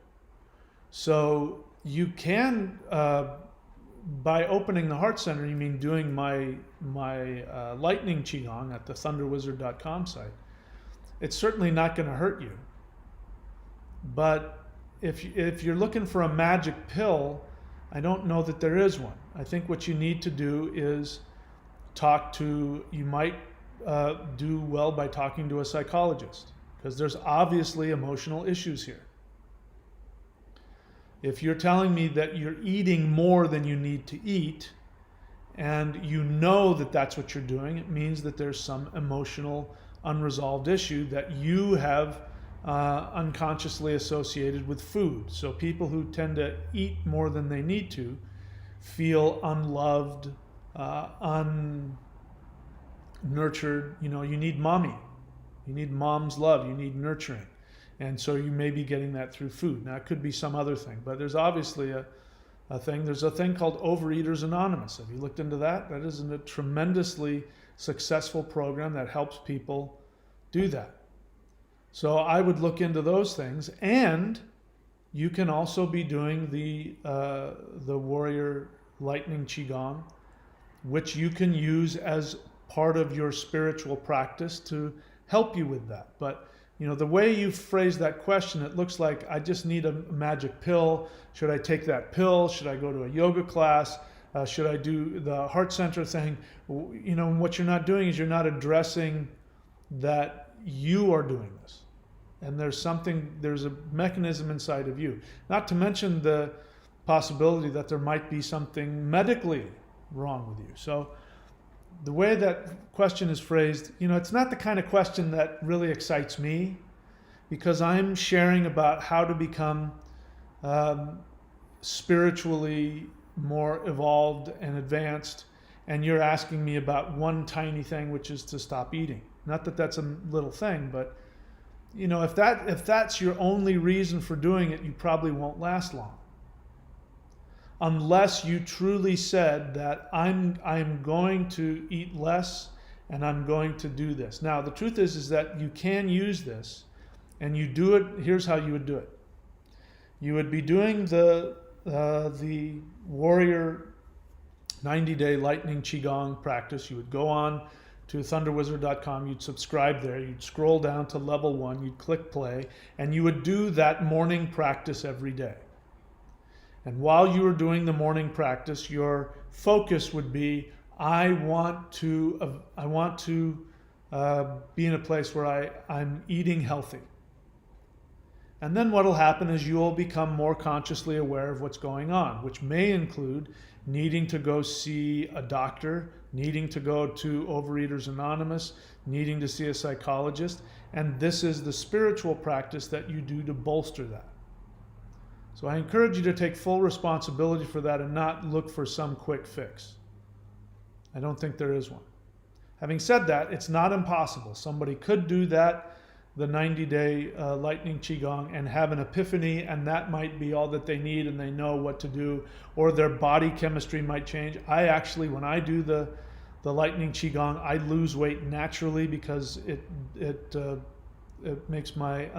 S1: So you can, by opening the heart center, you mean doing my lightning qigong at the thunderwizard.com site, it's certainly not going to hurt you. But if you're looking for a magic pill, I don't know that there is one. I think what you need to do is you might do well by talking to a psychologist, because there's obviously emotional issues here. If you're telling me that you're eating more than you need to eat, and you know that that's what you're doing, it means that there's some emotional unresolved issue that you have unconsciously associated with food. So people who tend to eat more than they need to feel unloved, unnurtured. You know, you need mommy. You need mom's love. You need nurturing. And so you may be getting that through food. Now, it could be some other thing, but there's obviously a thing. There's a thing called Overeaters Anonymous. Have you looked into that? That is a tremendously successful program that helps people do that. So I would look into those things, and you can also be doing the Warrior Lightning Qigong, which you can use as part of your spiritual practice to help you with that. But you know, the way you phrase that question, it looks like I just need a magic pill. Should I take that pill? Should I go to a yoga class? Should I do the heart center thing? You know, what you're not doing is you're not addressing that you are doing this. And there's a mechanism inside of you. Not to mention the possibility that there might be something medically wrong with you. So the way that question is phrased, you know, it's not the kind of question that really excites me, because I'm sharing about how to become spiritually more evolved and advanced, and you're asking me about one tiny thing, which is to stop eating. Not that that's a little thing, but you know, if that's your only reason for doing it, you probably won't last long. Unless you truly said that I'm going to eat less and I'm going to do this. Now, the truth is that you can use this, and you do it. Here's how you would do it. You would be doing the Warrior 90-day Lightning Qigong practice. You would go on to thunderwizard.com, you'd subscribe there, you'd scroll down to level 1, you'd click play, and you would do that morning practice every day. And while you were doing the morning practice, your focus would be, I want to be in a place where I'm eating healthy. And then what will happen is you will become more consciously aware of what's going on, which may include needing to go see a doctor, needing to go to Overeaters Anonymous, needing to see a psychologist. And this is the spiritual practice that you do to bolster that. So I encourage you to take full responsibility for that and not look for some quick fix. I don't think there is one. Having said that, it's not impossible. Somebody could do that, the 90-day Lightning Qigong, and have an epiphany, and that might be all that they need, and they know what to do, or their body chemistry might change. I actually, when I do the Lightning Qigong, I lose weight naturally, because it makes my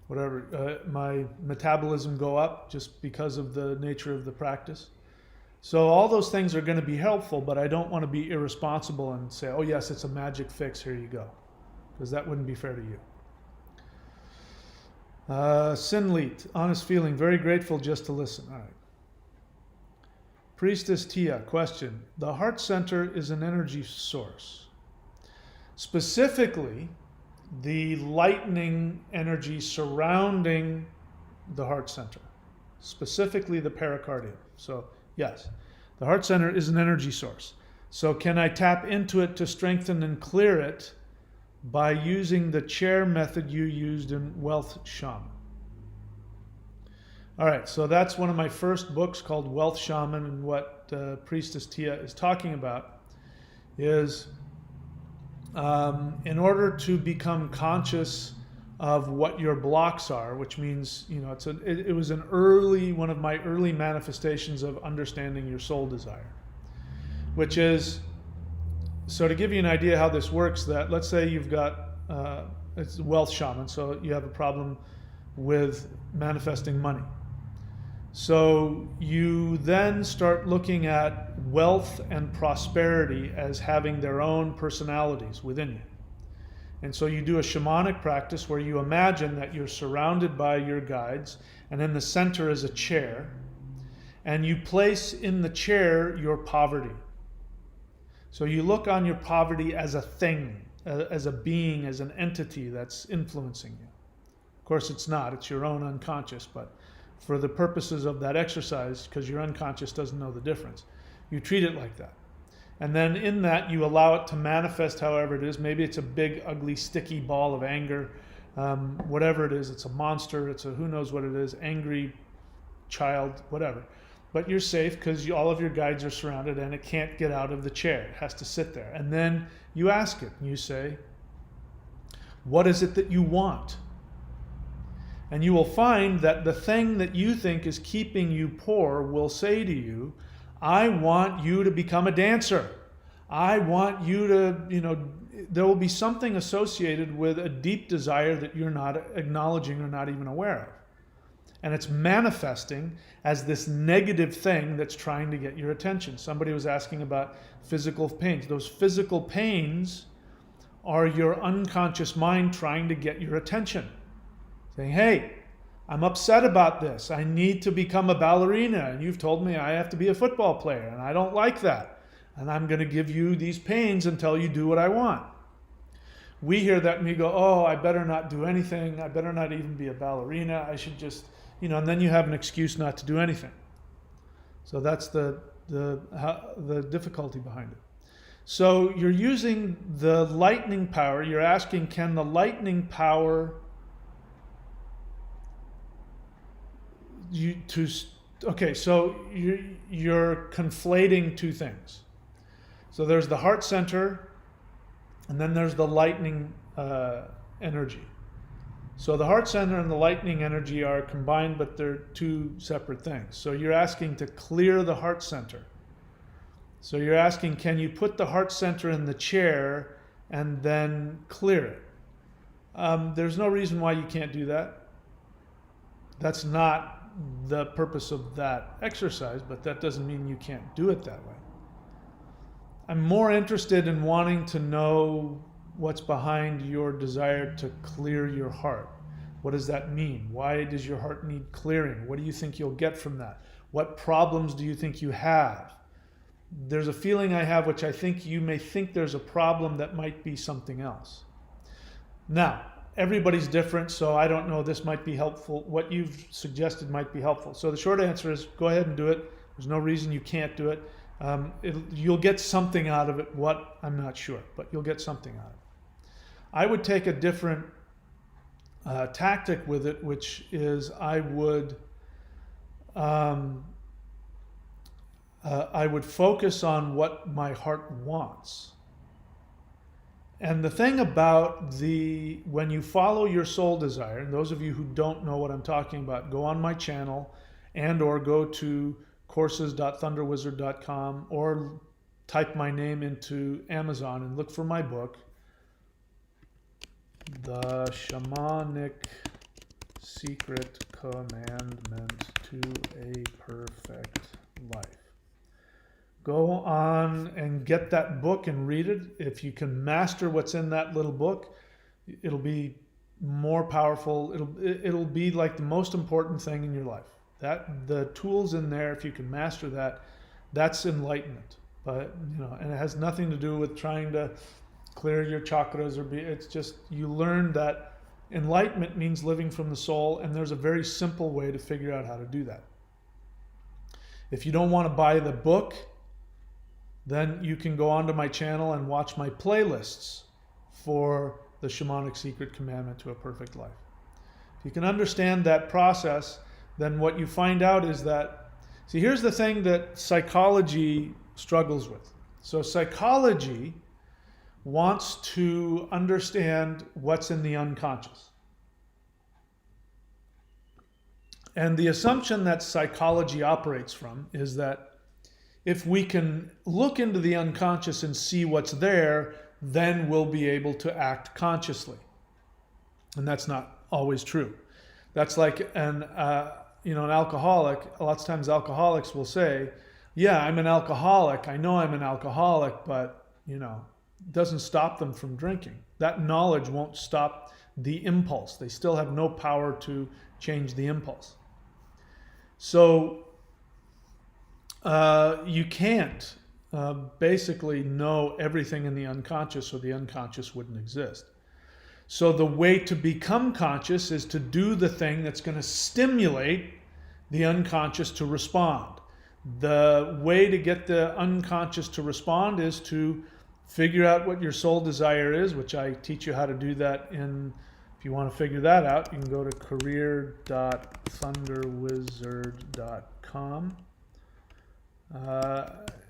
S1: my metabolism go up, just because of the nature of the practice. So all those things are going to be helpful, but I don't want to be irresponsible and say, oh yes, it's a magic fix, here you go, because that wouldn't be fair to you. Sinleet, honest feeling, very grateful just to listen. All right. Priestess Tia, question. The heart center is an energy source. specifically the lightning energy surrounding the heart center, specifically the pericardium. So yes, the heart center is an energy source. So can I tap into it to strengthen and clear it by using the chair method you used in Wealth Shaman? All right, so that's one of my first books called Wealth Shaman, and what Priestess Tia is talking about is in order to become conscious of what your blocks are, which means, you know, it was one of my early manifestations of understanding your soul desire, which is, so to give you an idea how this works, that let's say you've got, it's Wealth Shaman, so you have a problem with manifesting money. So you then start looking at wealth and prosperity as having their own personalities within you. And so you do a shamanic practice where you imagine that you're surrounded by your guides, and in the center is a chair, and you place in the chair your poverty. So you look on your poverty as a thing, as a being, as an entity that's influencing you. Of course it's not, it's your own unconscious, but for the purposes of that exercise, because your unconscious doesn't know the difference, you treat it like that. And then in that, you allow it to manifest however it is. Maybe it's a big, ugly, sticky ball of anger, whatever it is. It's a monster, it's a who knows what it is, angry child, whatever. But you're safe because all of your guides are surrounded and it can't get out of the chair. It has to sit there. And then you ask it, and you say, what is it that you want? And you will find that the thing that you think is keeping you poor will say to you, I want you to become a dancer. I want you to, you know, there will be something associated with a deep desire that you're not acknowledging or not even aware of. And it's manifesting as this negative thing that's trying to get your attention. Somebody was asking about physical pains. Those physical pains are your unconscious mind trying to get your attention. Saying, hey, I'm upset about this. I need to become a ballerina, and you've told me I have to be a football player, and I don't like that. And I'm going to give you these pains until you do what I want. We hear that and we go, oh, I better not do anything. I better not even be a ballerina. I should just, you know, and then you have an excuse not to do anything. So that's the difficulty behind it. So you're using the lightning power. You're asking, can the lightning power okay, so you're conflating two things. So there's the heart center, and then there's the lightning energy. So the heart center and the lightning energy are combined, but they're two separate things. So you're asking to clear the heart center. So you're asking, can you put the heart center in the chair and then clear it? There's no reason why you can't do that. That's not the purpose of that exercise, but that doesn't mean you can't do it that way. I'm more interested in wanting to know what's behind your desire to clear your heart. What does that mean? Why does your heart need clearing? What do you think you'll get from that? What problems do you think you have? There's a feeling I have, which I think you may think there's a problem that might be something else. Now, everybody's different, so I don't know, this might be helpful. What you've suggested might be helpful. So the short answer is go ahead and do it. There's no reason you can't do it. You'll get something out of it. What? I'm not sure, but you'll get something out of it. I would take a different tactic with it, which is I would focus on what my heart wants. And the thing about when you follow your soul desire, and those of you who don't know what I'm talking about, go on my channel or go to courses.thunderwizard.com or type my name into Amazon and look for my book, The Shamanic Secret Commandment to a Perfect Life. Go on and get that book and read it. If you can master what's in that little book, it'll be more powerful. It'll be like the most important thing in your life. That the tools in there, if you can master that, that's enlightenment. But and it has nothing to do with trying to clear your chakras, it's just, you learn that enlightenment means living from the soul, and there's a very simple way to figure out how to do that. If you don't want to buy the book, then you can go onto my channel and watch my playlists for the Shamanic Secret Commandment to a Perfect Life. If you can understand that process, then what you find out is that, see, here's the thing that psychology struggles with. So psychology wants to understand what's in the unconscious. And the assumption that psychology operates from is that if we can look into the unconscious and see what's there, then we'll be able to act consciously. And that's not always true. That's like an alcoholic. Lots of times alcoholics will say, yeah, I'm an alcoholic. I know I'm an alcoholic, but, it doesn't stop them from drinking. That knowledge won't stop the impulse. They still have no power to change the impulse. So you can't basically know everything in the unconscious, or the unconscious wouldn't exist. So the way to become conscious is to do the thing that's going to stimulate the unconscious to respond. The way to get the unconscious to respond is to figure out what your soul desire is, which I teach you how to do that if you want to figure that out, you can go to career.thunderwizard.com.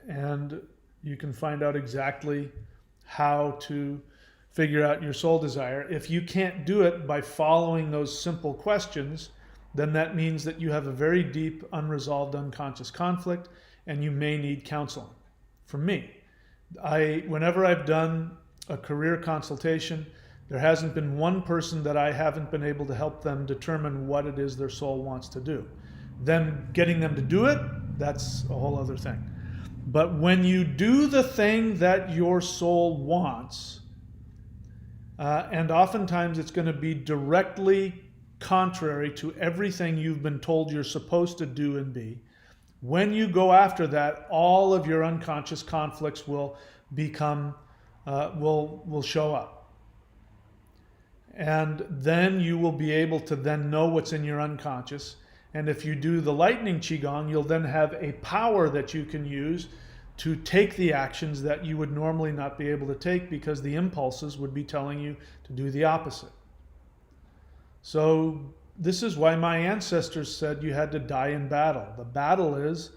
S1: And you can find out exactly how to figure out your soul desire. If you can't do it by following those simple questions, then that means that you have a very deep, unresolved unconscious conflict, and you may need counseling. From me, whenever I've done a career consultation, there hasn't been one person that I haven't been able to help them determine what it is their soul wants to do. Then getting them to do it, that's a whole other thing. But when you do the thing that your soul wants, and oftentimes it's going to be directly contrary to everything you've been told you're supposed to do and be, when you go after that, all of your unconscious conflicts will show up. And then you will be able to then know what's in your unconscious. And if you do the lightning qigong, you'll then have a power that you can use to take the actions that you would normally not be able to take, because the impulses would be telling you to do the opposite. So this is why my ancestors said you had to die in battle. The battle is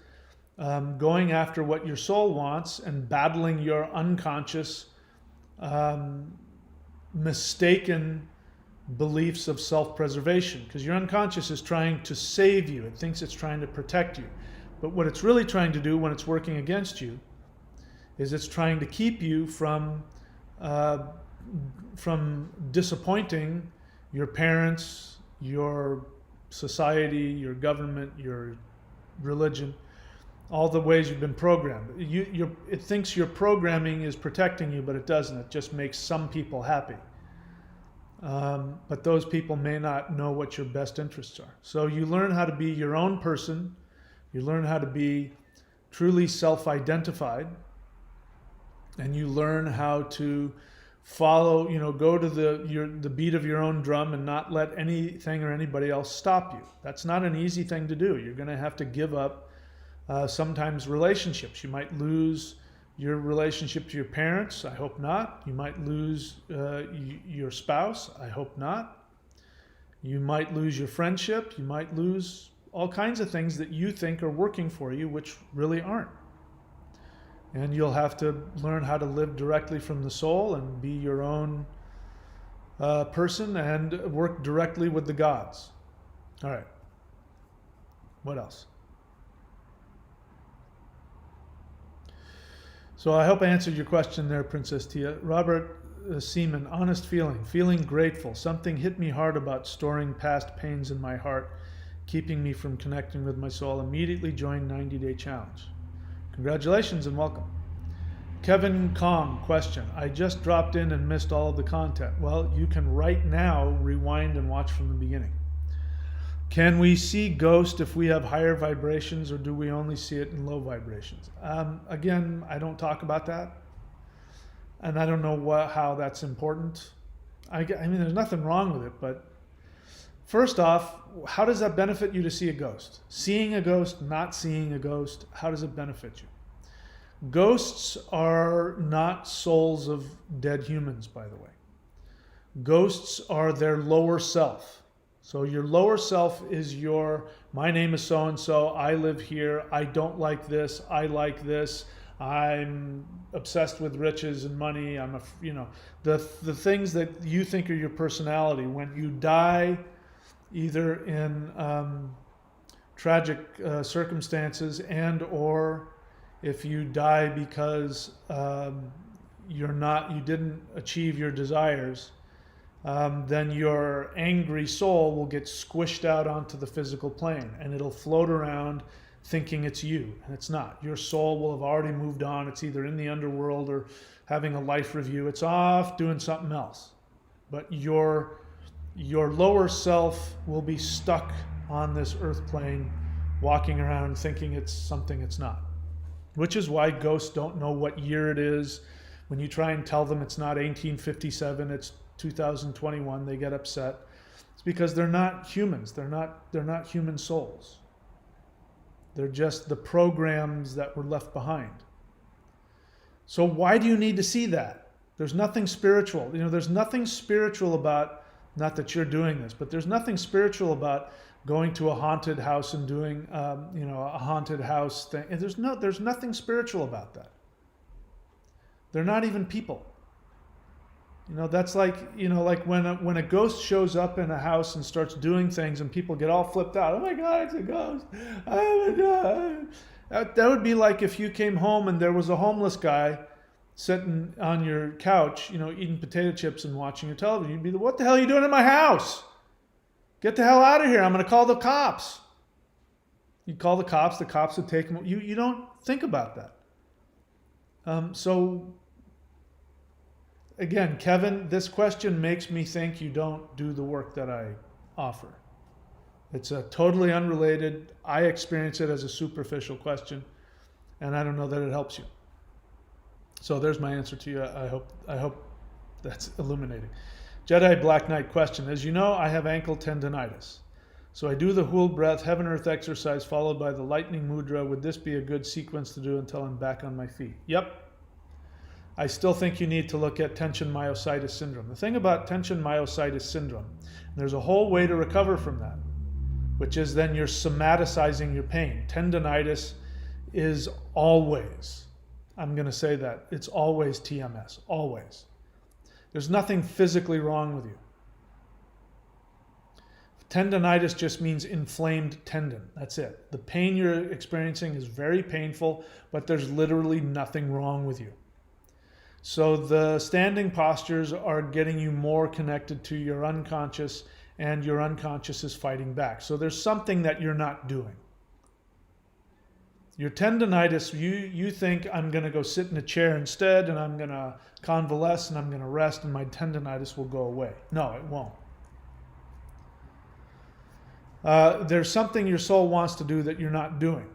S1: going after what your soul wants and battling your unconscious mistaken beliefs of self-preservation, because your unconscious is trying to save you. It thinks it's trying to protect you. But what it's really trying to do when it's working against you is it's trying to keep you from disappointing your parents, your society, your government, your religion, all the ways you've been programmed. It thinks your programming is protecting you, but it doesn't. It just makes some people happy. But those people may not know what your best interests are. So you learn how to be your own person. You learn how to be truly self-identified. And you learn how to follow, go to the beat of your own drum and not let anything or anybody else stop you. That's not an easy thing to do. You're going to have to give up sometimes relationships. You might lose your relationship to your parents. I hope not. You might lose your spouse. I hope not. You might lose your friendship. You might lose all kinds of things that you think are working for you, which really aren't. And you'll have to learn how to live directly from the soul and be your own person and work directly with the gods. All right. What else? So I hope I answered your question there, Princess Tia. Robert Seaman, honest feeling grateful. Something hit me hard about storing past pains in my heart, keeping me from connecting with my soul. Immediately joined 90-day challenge. Congratulations and welcome. Kevin Kong, question. I just dropped in and missed all of the content. Well, you can right now rewind and watch from the beginning. Can we see ghost if we have higher vibrations, or do we only see it in low vibrations? Again, I don't talk about that. and I don't know how that's important. I mean, there's nothing wrong with it, but first off, how does that benefit you to see a ghost? Seeing a ghost, not seeing a ghost, how does it benefit you? Ghosts are not souls of dead humans, by the way. Ghosts are their lower self. So your lower self is my name is so-and-so, I live here, I don't like this, I like this, I'm obsessed with riches and money, the things that you think are your personality. When you die, either in tragic circumstances and or if you die because you didn't achieve your desires, then your angry soul will get squished out onto the physical plane and it'll float around thinking it's you, and it's not. Your soul will have already moved on. It's either in the underworld or having a life review. It's off doing something else. But your lower self will be stuck on this earth plane, walking around thinking it's something it's not. Which is why ghosts don't know what year it is. When you try and tell them it's not 1857, it's 2021, they get upset. It's because they're not humans. They're not human souls. They're just the programs that were left behind. So why do you need to see that? There's nothing spiritual. There's nothing spiritual about, not that you're doing this, but there's nothing spiritual about going to a haunted house and doing, a haunted house thing. And there's nothing spiritual about that. They're not even people. That's like when a ghost shows up in a house and starts doing things and people get all flipped out. Oh my God, it's a ghost. Oh my God. That would be like if you came home and there was a homeless guy sitting on your couch, eating potato chips and watching your television. You'd be what the hell are you doing in my house? Get the hell out of here. I'm going to call the cops. You'd call the cops would take him. You don't think about that. So again, Kevin, this question makes me think you don't do the work that I offer. It's totally unrelated. I experience it as a superficial question, and I don't know that it helps you. So there's my answer to you. I hope that's illuminating. Jedi Black Knight question. As you know, I have ankle tendonitis. So I do the whole breath, heaven earth exercise followed by the lightning mudra. Would this be a good sequence to do until I'm back on my feet? Yep. I still think you need to look at tension myositis syndrome. The thing about tension myositis syndrome, there's a whole way to recover from that, which is then you're somaticizing your pain. Tendonitis is always, I'm going to say that, it's always TMS, always. There's nothing physically wrong with you. Tendonitis just means inflamed tendon. That's it. The pain you're experiencing is very painful, but there's literally nothing wrong with you. So the standing postures are getting you more connected to your unconscious, and your unconscious is fighting back. So there's something that you're not doing. Your tendonitis, you think I'm going to go sit in a chair instead and I'm going to convalesce and I'm going to rest and my tendonitis will go away. No, it won't. There's something your soul wants to do that you're not doing.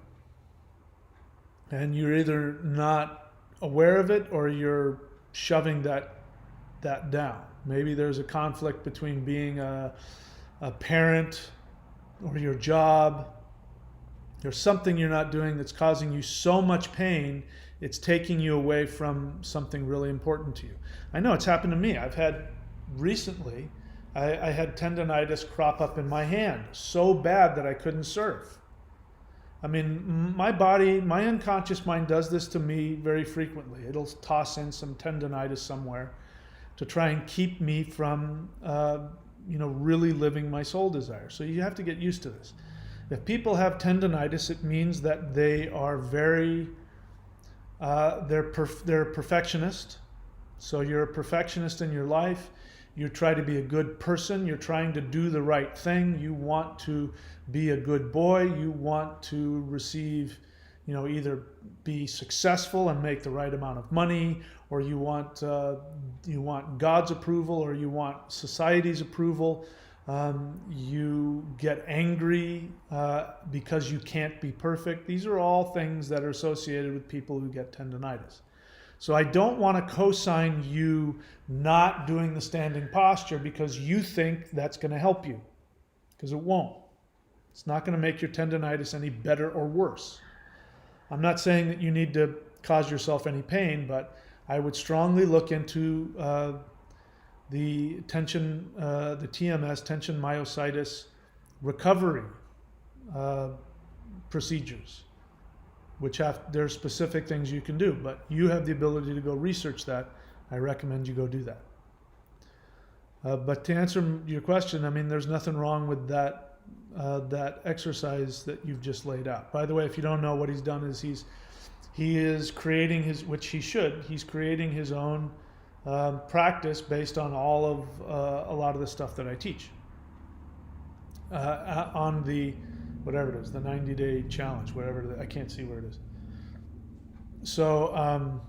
S1: And you're either not aware of it or you're shoving that down. Maybe there's a conflict between being a parent or your job. There's something you're not doing that's causing you so much pain, it's taking you away from something really important to you. I know it's happened to me. I've had recently, I had tendonitis crop up in my hand so bad that I couldn't surf. I mean, my body, my unconscious mind does this to me very frequently. It'll toss in some tendonitis somewhere to try and keep me from, really living my soul desire. So you have to get used to this. If people have tendonitis, it means that they are very, they're a perfectionist. So you're a perfectionist in your life. You try to be a good person. You're trying to do the right thing. You want to be a good boy. You want to receive, either be successful and make the right amount of money, or you want God's approval, or you want society's approval. You get angry because you can't be perfect. These are all things that are associated with people who get tendonitis. So I don't want to co-sign you not doing the standing posture because you think that's going to help you, because it won't. It's not going to make your tendonitis any better or worse. I'm not saying that you need to cause yourself any pain, but I would strongly look into the tension, the TMS, tension myositis recovery procedures, which there's specific things you can do, but you have the ability to go research that. I recommend you go do that. But to answer your question, I mean, there's nothing wrong with that that exercise that you've just laid out. By the way, if you don't know, what he's done is he is creating his, which he should, he's creating his own practice based on all of a lot of the stuff that I teach on the, whatever it is, the 90-day challenge, whatever it is, I can't see where it is. So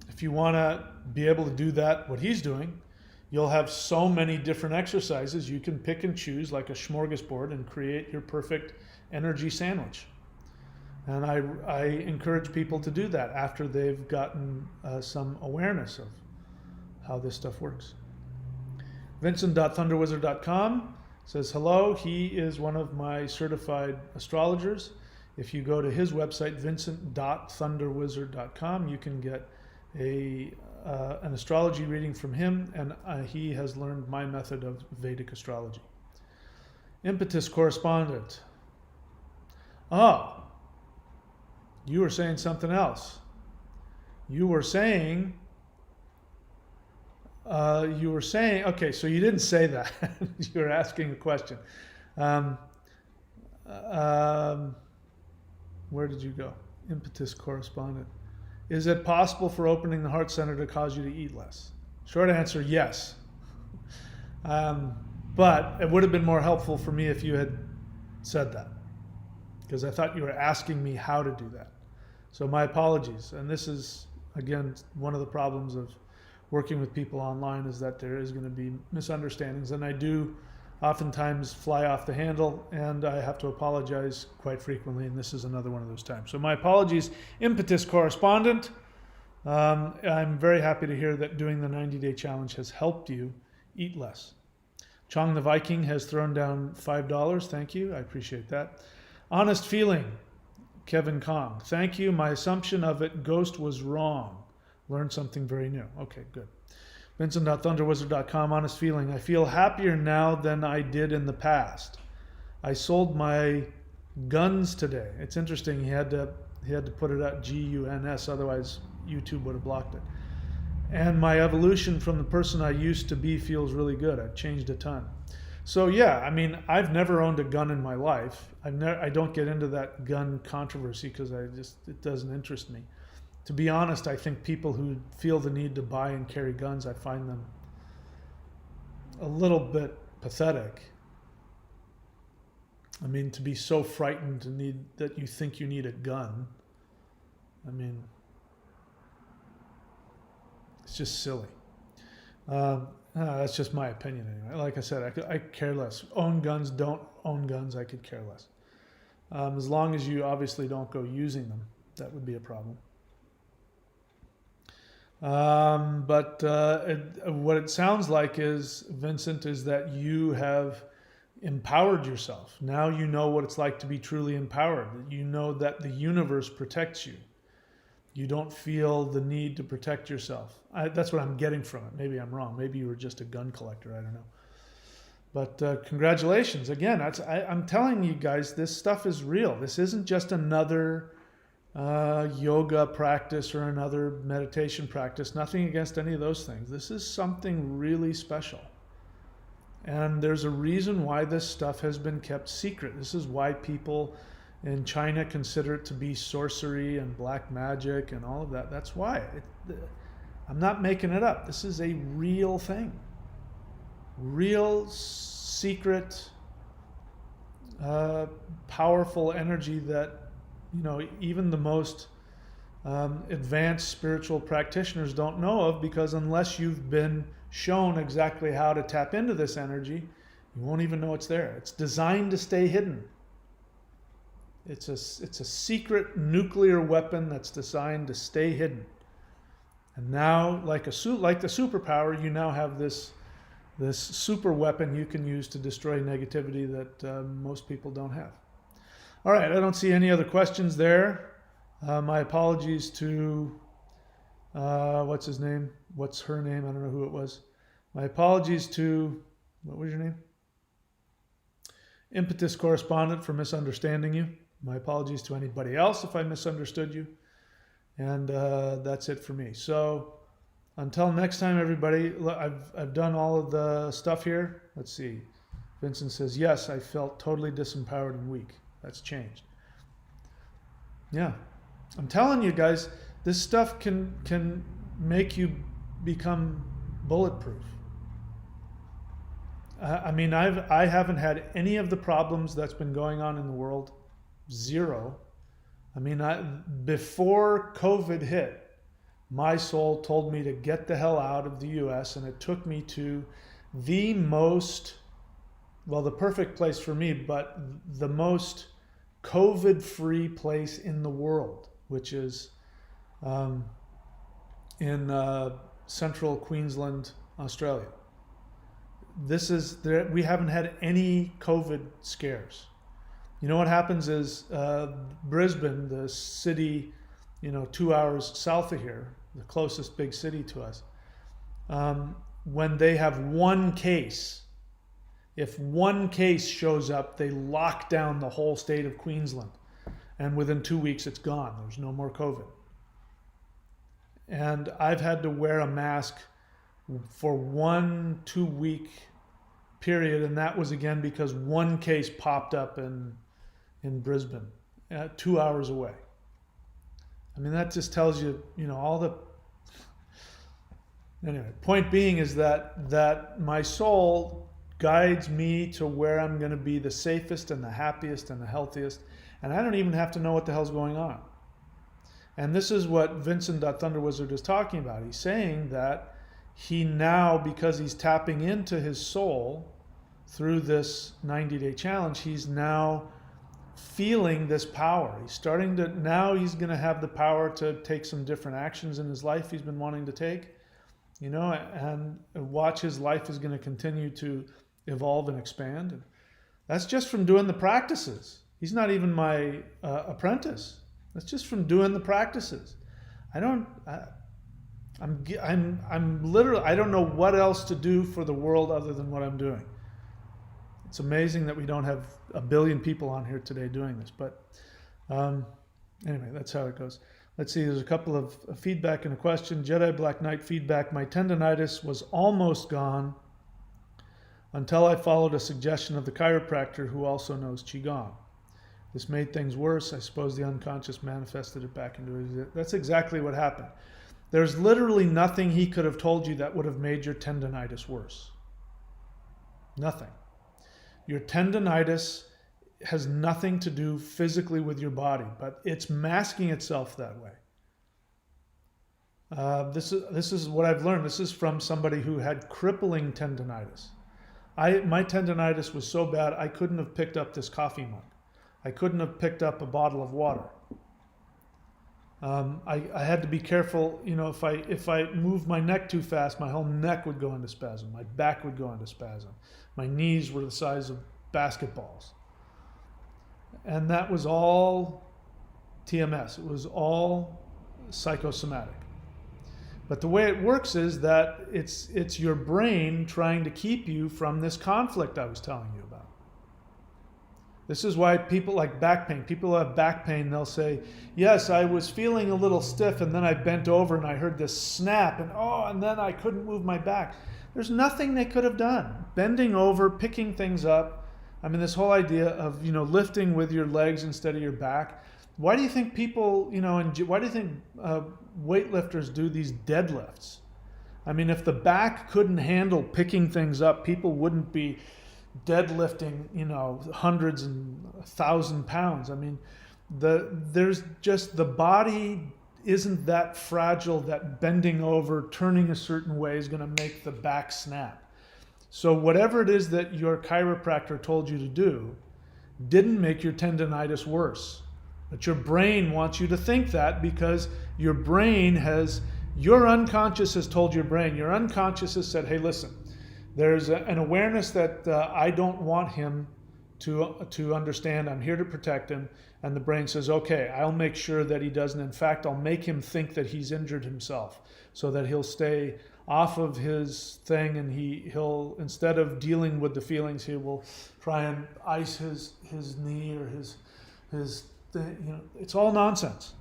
S1: if you want to be able to do that, what he's doing, you'll have so many different exercises. You can pick and choose like a smorgasbord and create your perfect energy sandwich. And I encourage people to do that after they've gotten some awareness of how this stuff works. Vincent.thunderwizard.com says, hello, he is one of my certified astrologers. If you go to his website, vincent.thunderwizard.com, you can get an astrology reading from him, and he has learned my method of Vedic astrology. Impetus correspondent. Oh, you were saying something else. You were saying, okay, so you didn't say that. You were asking a question. Where did you go? Impetus correspondent. Is it possible for opening the heart center to cause you to eat less? Short answer, yes. But it would have been more helpful for me if you had said that, because I thought you were asking me how to do that. So my apologies. And this is, again, one of the problems of working with people online, is that there is going to be misunderstandings. And I do oftentimes fly off the handle, and I have to apologize quite frequently, and this is another one of those times. So my apologies, Impetus correspondent. I'm very happy to hear that doing the 90-day challenge has helped you eat less. Chong the Viking has thrown down $5. Thank you. I appreciate that. Honest feeling, Kevin Kong. Thank you. My assumption of it, ghost, was wrong. Learned something very new. Okay, good. Vincent.thunderwizard.com, honest feeling. I feel happier now than I did in the past. I sold my guns today. It's interesting. He had to put it at GUNS, otherwise YouTube would have blocked it. And my evolution from the person I used to be feels really good. I've changed a ton. So yeah, I mean, I've never owned a gun in my life. I don't get into that gun controversy because it doesn't interest me. To be honest, I think people who feel the need to buy and carry guns, I find them a little bit pathetic. I mean, to be so frightened that you think you need a gun, I mean, it's just silly. That's just my opinion anyway. Like I said, I care less. Own guns, don't own guns, I could care less. As long as you obviously don't go using them, that would be a problem. But what it sounds like is, Vincent, is that you have empowered yourself. Now you know what it's like to be truly empowered. You know that the universe protects you. You don't feel the need to protect yourself. That's what I'm getting from it. Maybe I'm wrong. Maybe you were just a gun collector. I don't know. But congratulations. Again, I'm telling you guys, this stuff is real. This isn't just another yoga practice or another meditation practice. Nothing against any of those things. This is something really special. And there's a reason why this stuff has been kept secret. This is why people in China consider it to be sorcery and black magic and all of that. That's why. I'm not making it up. This is a real thing. Real, secret, powerful energy that, you know, even the most advanced spiritual practitioners don't know of, because unless you've been shown exactly how to tap into this energy, you won't even know it's there. It's designed to stay hidden. It's a secret nuclear weapon that's designed to stay hidden. And now, like the superpower, you now have this super weapon you can use to destroy negativity that most people don't have. All right, I don't see any other questions there. My apologies to, what's his name? What's her name? I don't know who it was. My apologies to, what was your name? Impetus correspondent, for misunderstanding you. My apologies to anybody else if I misunderstood you. And that's it for me. So until next time, everybody, I've done all of the stuff here. Let's see. Vincent says, yes, I felt totally disempowered and weak. That's changed. Yeah. I'm telling you guys, this stuff can make you become bulletproof. I mean, I haven't had any of the problems that's been going on in the world. Zero. I mean, before COVID hit, my soul told me to get the hell out of the US, and it took me to the most, well, the perfect place for me, but the most COVID-free place in the world, which is in central Queensland, Australia. We haven't had any COVID scares. You know what happens is Brisbane, the city, 2 hours south of here, the closest big city to us, when they have one case, if one case shows up, they lock down the whole state of Queensland. And within 2 weeks, it's gone. There's no more COVID. And I've had to wear a mask for 1 2 week period, and that was again because one case popped up in Brisbane, 2 hours away. I mean, that just tells you, all the. Anyway, point being is that my soul guides me to where I'm going to be the safest and the happiest and the healthiest, and I don't even have to know what the hell's going on. And this is what Vincent.Thunderwizard is talking about. He's saying that he now, because he's tapping into his soul through this 90-day challenge, he's now feeling this power. He's starting to, now he's going to have the power to take some different actions in his life he's been wanting to take, and watch his life is going to continue to evolve and expand. And that's just from doing the practices. He's not even my apprentice. That's just from doing the practices. I'm literally, I don't know what else to do for the world other than what I'm doing. It's amazing that we don't have 1 billion people on here today doing this, but anyway, that's how it goes. Let's see, there's a couple of feedback and a question. Jedi Black Knight feedback. My tendonitis was almost gone until I followed a suggestion of the chiropractor who also knows Qigong. This made things worse. I suppose the unconscious manifested it back into it. That's exactly what happened. There's literally nothing he could have told you that would have made your tendonitis worse. Nothing. Your tendonitis has nothing to do physically with your body, but it's masking itself that way. This is what I've learned. This is from somebody who had crippling tendonitis. My tendonitis was so bad I couldn't have picked up this coffee mug. I couldn't have picked up a bottle of water. I had to be careful. If I moved my neck too fast, my whole neck would go into spasm. My back would go into spasm. My knees were the size of basketballs. And that was all TMS. It was all psychosomatic. But the way it works is that it's your brain trying to keep you from this conflict I was telling you about. This is why people like back pain. People who have back pain, they'll say, yes, I was feeling a little stiff and then I bent over and I heard this snap and then I couldn't move my back. There's nothing they could have done. Bending over, picking things up. I mean, this whole idea of, lifting with your legs instead of your back. Why do you think people, why do you think weightlifters do these deadlifts? I mean, if the back couldn't handle picking things up, people wouldn't be deadlifting, hundreds and 1,000 pounds. I mean, there's just, the body isn't that fragile that bending over, turning a certain way is going to make the back snap. So whatever it is that your chiropractor told you to do didn't make your tendonitis worse. But your brain wants you to think that because your brain has Your unconscious has told your brain, your unconscious has said, hey, listen, there's an awareness that I don't want him to understand. I'm here to protect him. And the brain says, okay, I'll make sure that he doesn't. In fact, I'll make him think that he's injured himself so that he'll stay off of his thing, and he'll, instead of dealing with the feelings, he will try and ice his knee or his thing. You know, it's all nonsense.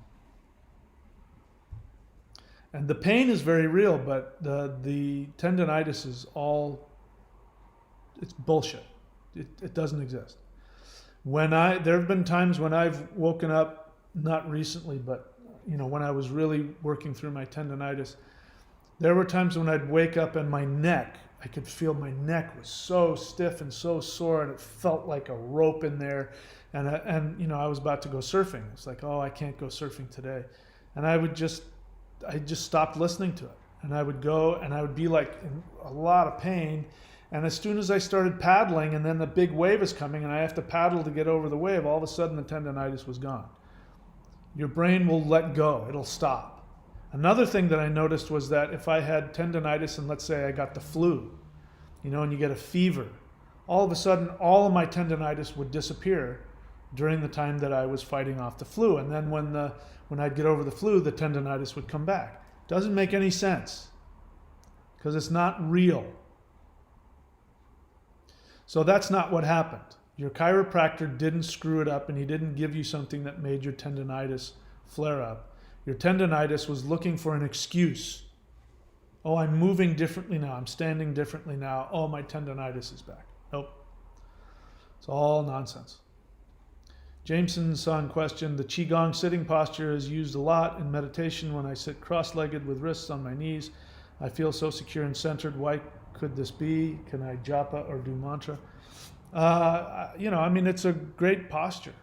S1: And the pain is very real, but the tendonitis is it's bullshit. It doesn't exist. There have been times when I've woken up, not recently, but when I was really working through my tendonitis, there were times when I'd wake up and my neck, I could feel my neck was so stiff and so sore, and it felt like a rope in there. And I was about to go surfing. It's like, oh, I can't go surfing today. And I just stopped listening to it. And I would go and I would be like in a lot of pain. And as soon as I started paddling, and then the big wave is coming and I have to paddle to get over the wave, all of a sudden the tendonitis was gone. Your brain will let go. It'll stop. Another thing that I noticed was that if I had tendonitis and let's say I got the flu, and you get a fever, all of a sudden all of my tendonitis would disappear during the time that I was fighting off the flu. And then when I'd get over the flu, the tendonitis would come back. Doesn't make any sense because it's not real. So that's not what happened. Your chiropractor didn't screw it up, and he didn't give you something that made your tendonitis flare up. Your tendonitis was looking for an excuse. Oh, I'm moving differently now. I'm standing differently now. Oh, my tendonitis is back. Nope. It's all nonsense. Jameson's son question, the Qigong sitting posture is used a lot in meditation. When I sit cross-legged with wrists on my knees, I feel so secure and centered. Why could this be? Can I japa or do mantra? It's a great posture.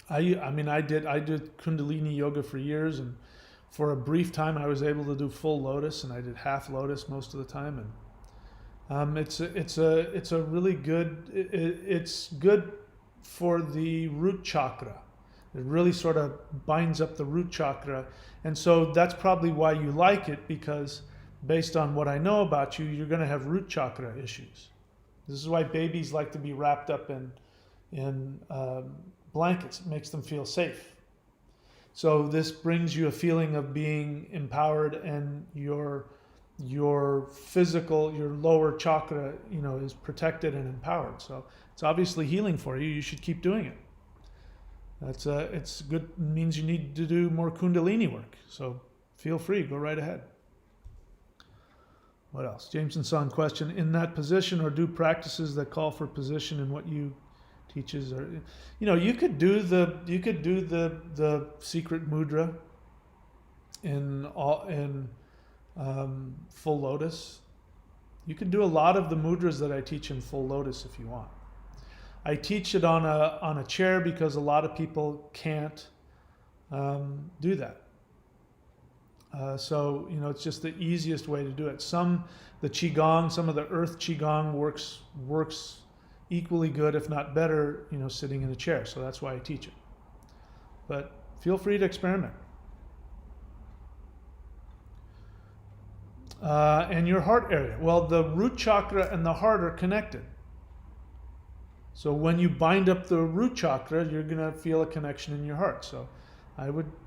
S1: I did kundalini yoga for years, and for a brief time I was able to do full lotus, and I did half lotus most of the time. And it's a really good. It's good for the root chakra. It really sort of binds up the root chakra, and so that's probably why you like it, because based on what I know about you, you're going to have root chakra issues. This is why babies like to be wrapped up in blankets. It makes them feel safe. So this brings you a feeling of being empowered, and your physical, your lower chakra, is protected and empowered. So it's obviously healing for you. You should keep doing it. It's good. It means you need to do more kundalini work. So feel free, go right ahead. What else? Jameson's son question, in that position, or do practices that call for position in what you teaches, or you could do the secret mudra in full lotus. You can do a lot of the mudras that I teach in full lotus if you want. I teach it on a chair because a lot of people can't do that. So it's just the easiest way to do it. The qigong, some of the earth qigong works equally good, if not better, sitting in a chair. So that's why I teach it. But feel free to experiment. And your heart area. Well, the root chakra and the heart are connected. So when you bind up the root chakra, you're going to feel a connection in your heart. So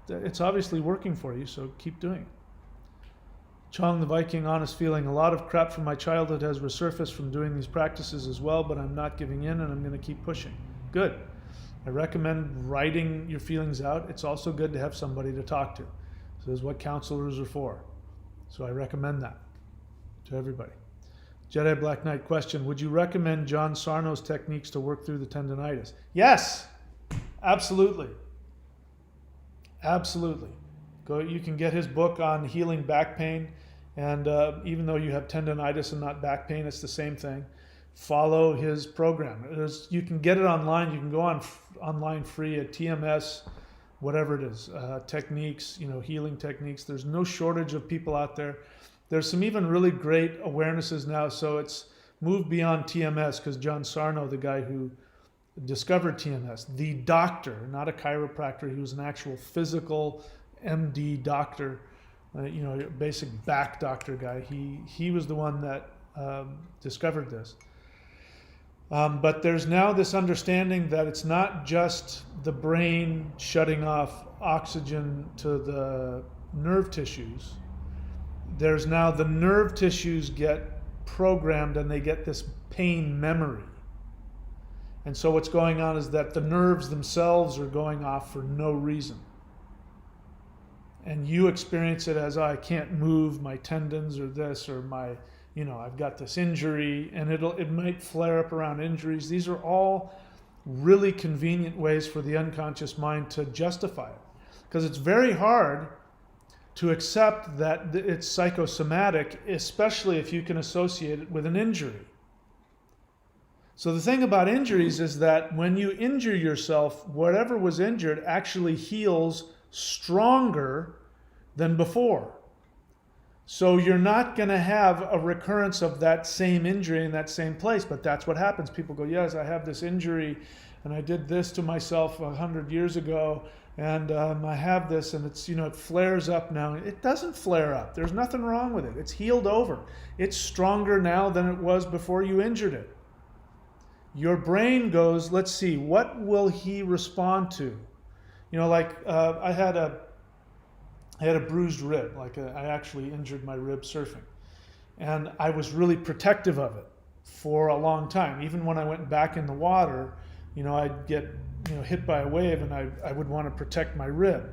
S1: it's obviously working for you, so keep doing it. Chong the Viking, honest feeling. A lot of crap from my childhood has resurfaced from doing these practices as well, but I'm not giving in, and I'm going to keep pushing. Good. I recommend writing your feelings out. It's also good to have somebody to talk to. So this is what counselors are for. So I recommend that to everybody. Jedi Black Knight question, would you recommend John Sarno's techniques to work through the tendonitis? Yes, absolutely. Absolutely. You can get his book on healing back pain, and even though you have tendonitis and not back pain, it's the same thing. Follow his program. You can get it online. You can go online free at TMS, whatever it is, techniques, healing techniques. There's no shortage of people out there. There's some even really great awarenesses now. So it's moved beyond TMS, because John Sarno, the guy who discovered TMS, the doctor, not a chiropractor, he was an actual physical MD doctor, basic back doctor guy. He was the one that discovered this. But there's now this understanding that it's not just the brain shutting off oxygen to the nerve tissues. There's now the nerve tissues get programmed and they get this pain memory. And so what's going on is that the nerves themselves are going off for no reason. And you experience it as, I can't move my tendons or this, or I've got this injury, and it might flare up around injuries. These are all really convenient ways for the unconscious mind to justify it. Because it's very hard to accept that it's psychosomatic, especially if you can associate it with an injury. So the thing about injuries is that when you injure yourself, whatever was injured actually heals stronger than before. So you're not going to have a recurrence of that same injury in that same place, but that's what happens. People go, yes, I have this injury and I did this to myself 100 years ago, and I have this, and it's, it flares up now. It doesn't flare up. There's nothing wrong with it. It's healed over. It's stronger now than it was before you injured it. Your brain goes, let's see, what will he respond to? I had a bruised rib. I actually injured my rib surfing. And I was really protective of it for a long time. Even when I went back in the water, I'd get hit by a wave, and I would want to protect my rib.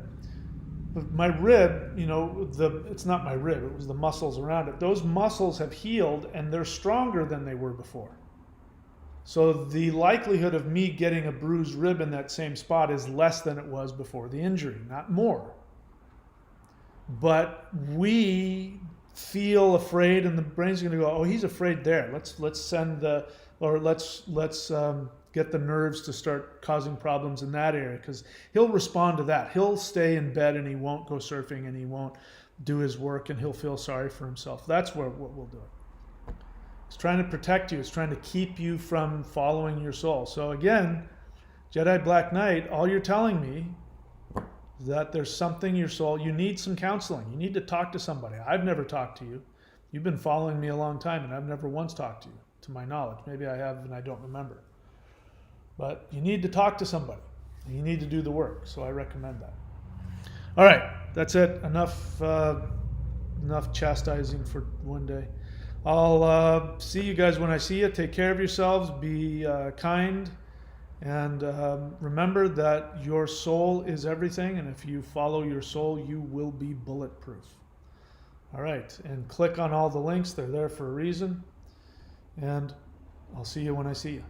S1: But my rib, it's not my rib, it was the muscles around it. Those muscles have healed, and they're stronger than they were before. So the likelihood of me getting a bruised rib in that same spot is less than it was before the injury, not more. But we feel afraid, and the brain's going to go, oh, he's afraid there. Let's send let's get the nerves to start causing problems in that area, because he'll respond to that. He'll stay in bed and he won't go surfing and he won't do his work, and he'll feel sorry for himself. That's what we'll do. It's trying to protect you. It's trying to keep you from following your soul. So again, Jedi Black Knight, all you're telling me is that there's something your soul, you need some counseling. You need to talk to somebody. I've never talked to you. You've been following me a long time, and I've never once talked to you, to my knowledge. Maybe I have and I don't remember. But you need to talk to somebody. You need to do the work. So I recommend that. All right, that's it. Enough chastising for one day. I'll see you guys when I see you. Take care of yourselves. Be kind. And remember that your soul is everything. And if you follow your soul, you will be bulletproof. All right. And click on all the links. They're there for a reason. And I'll see you when I see you.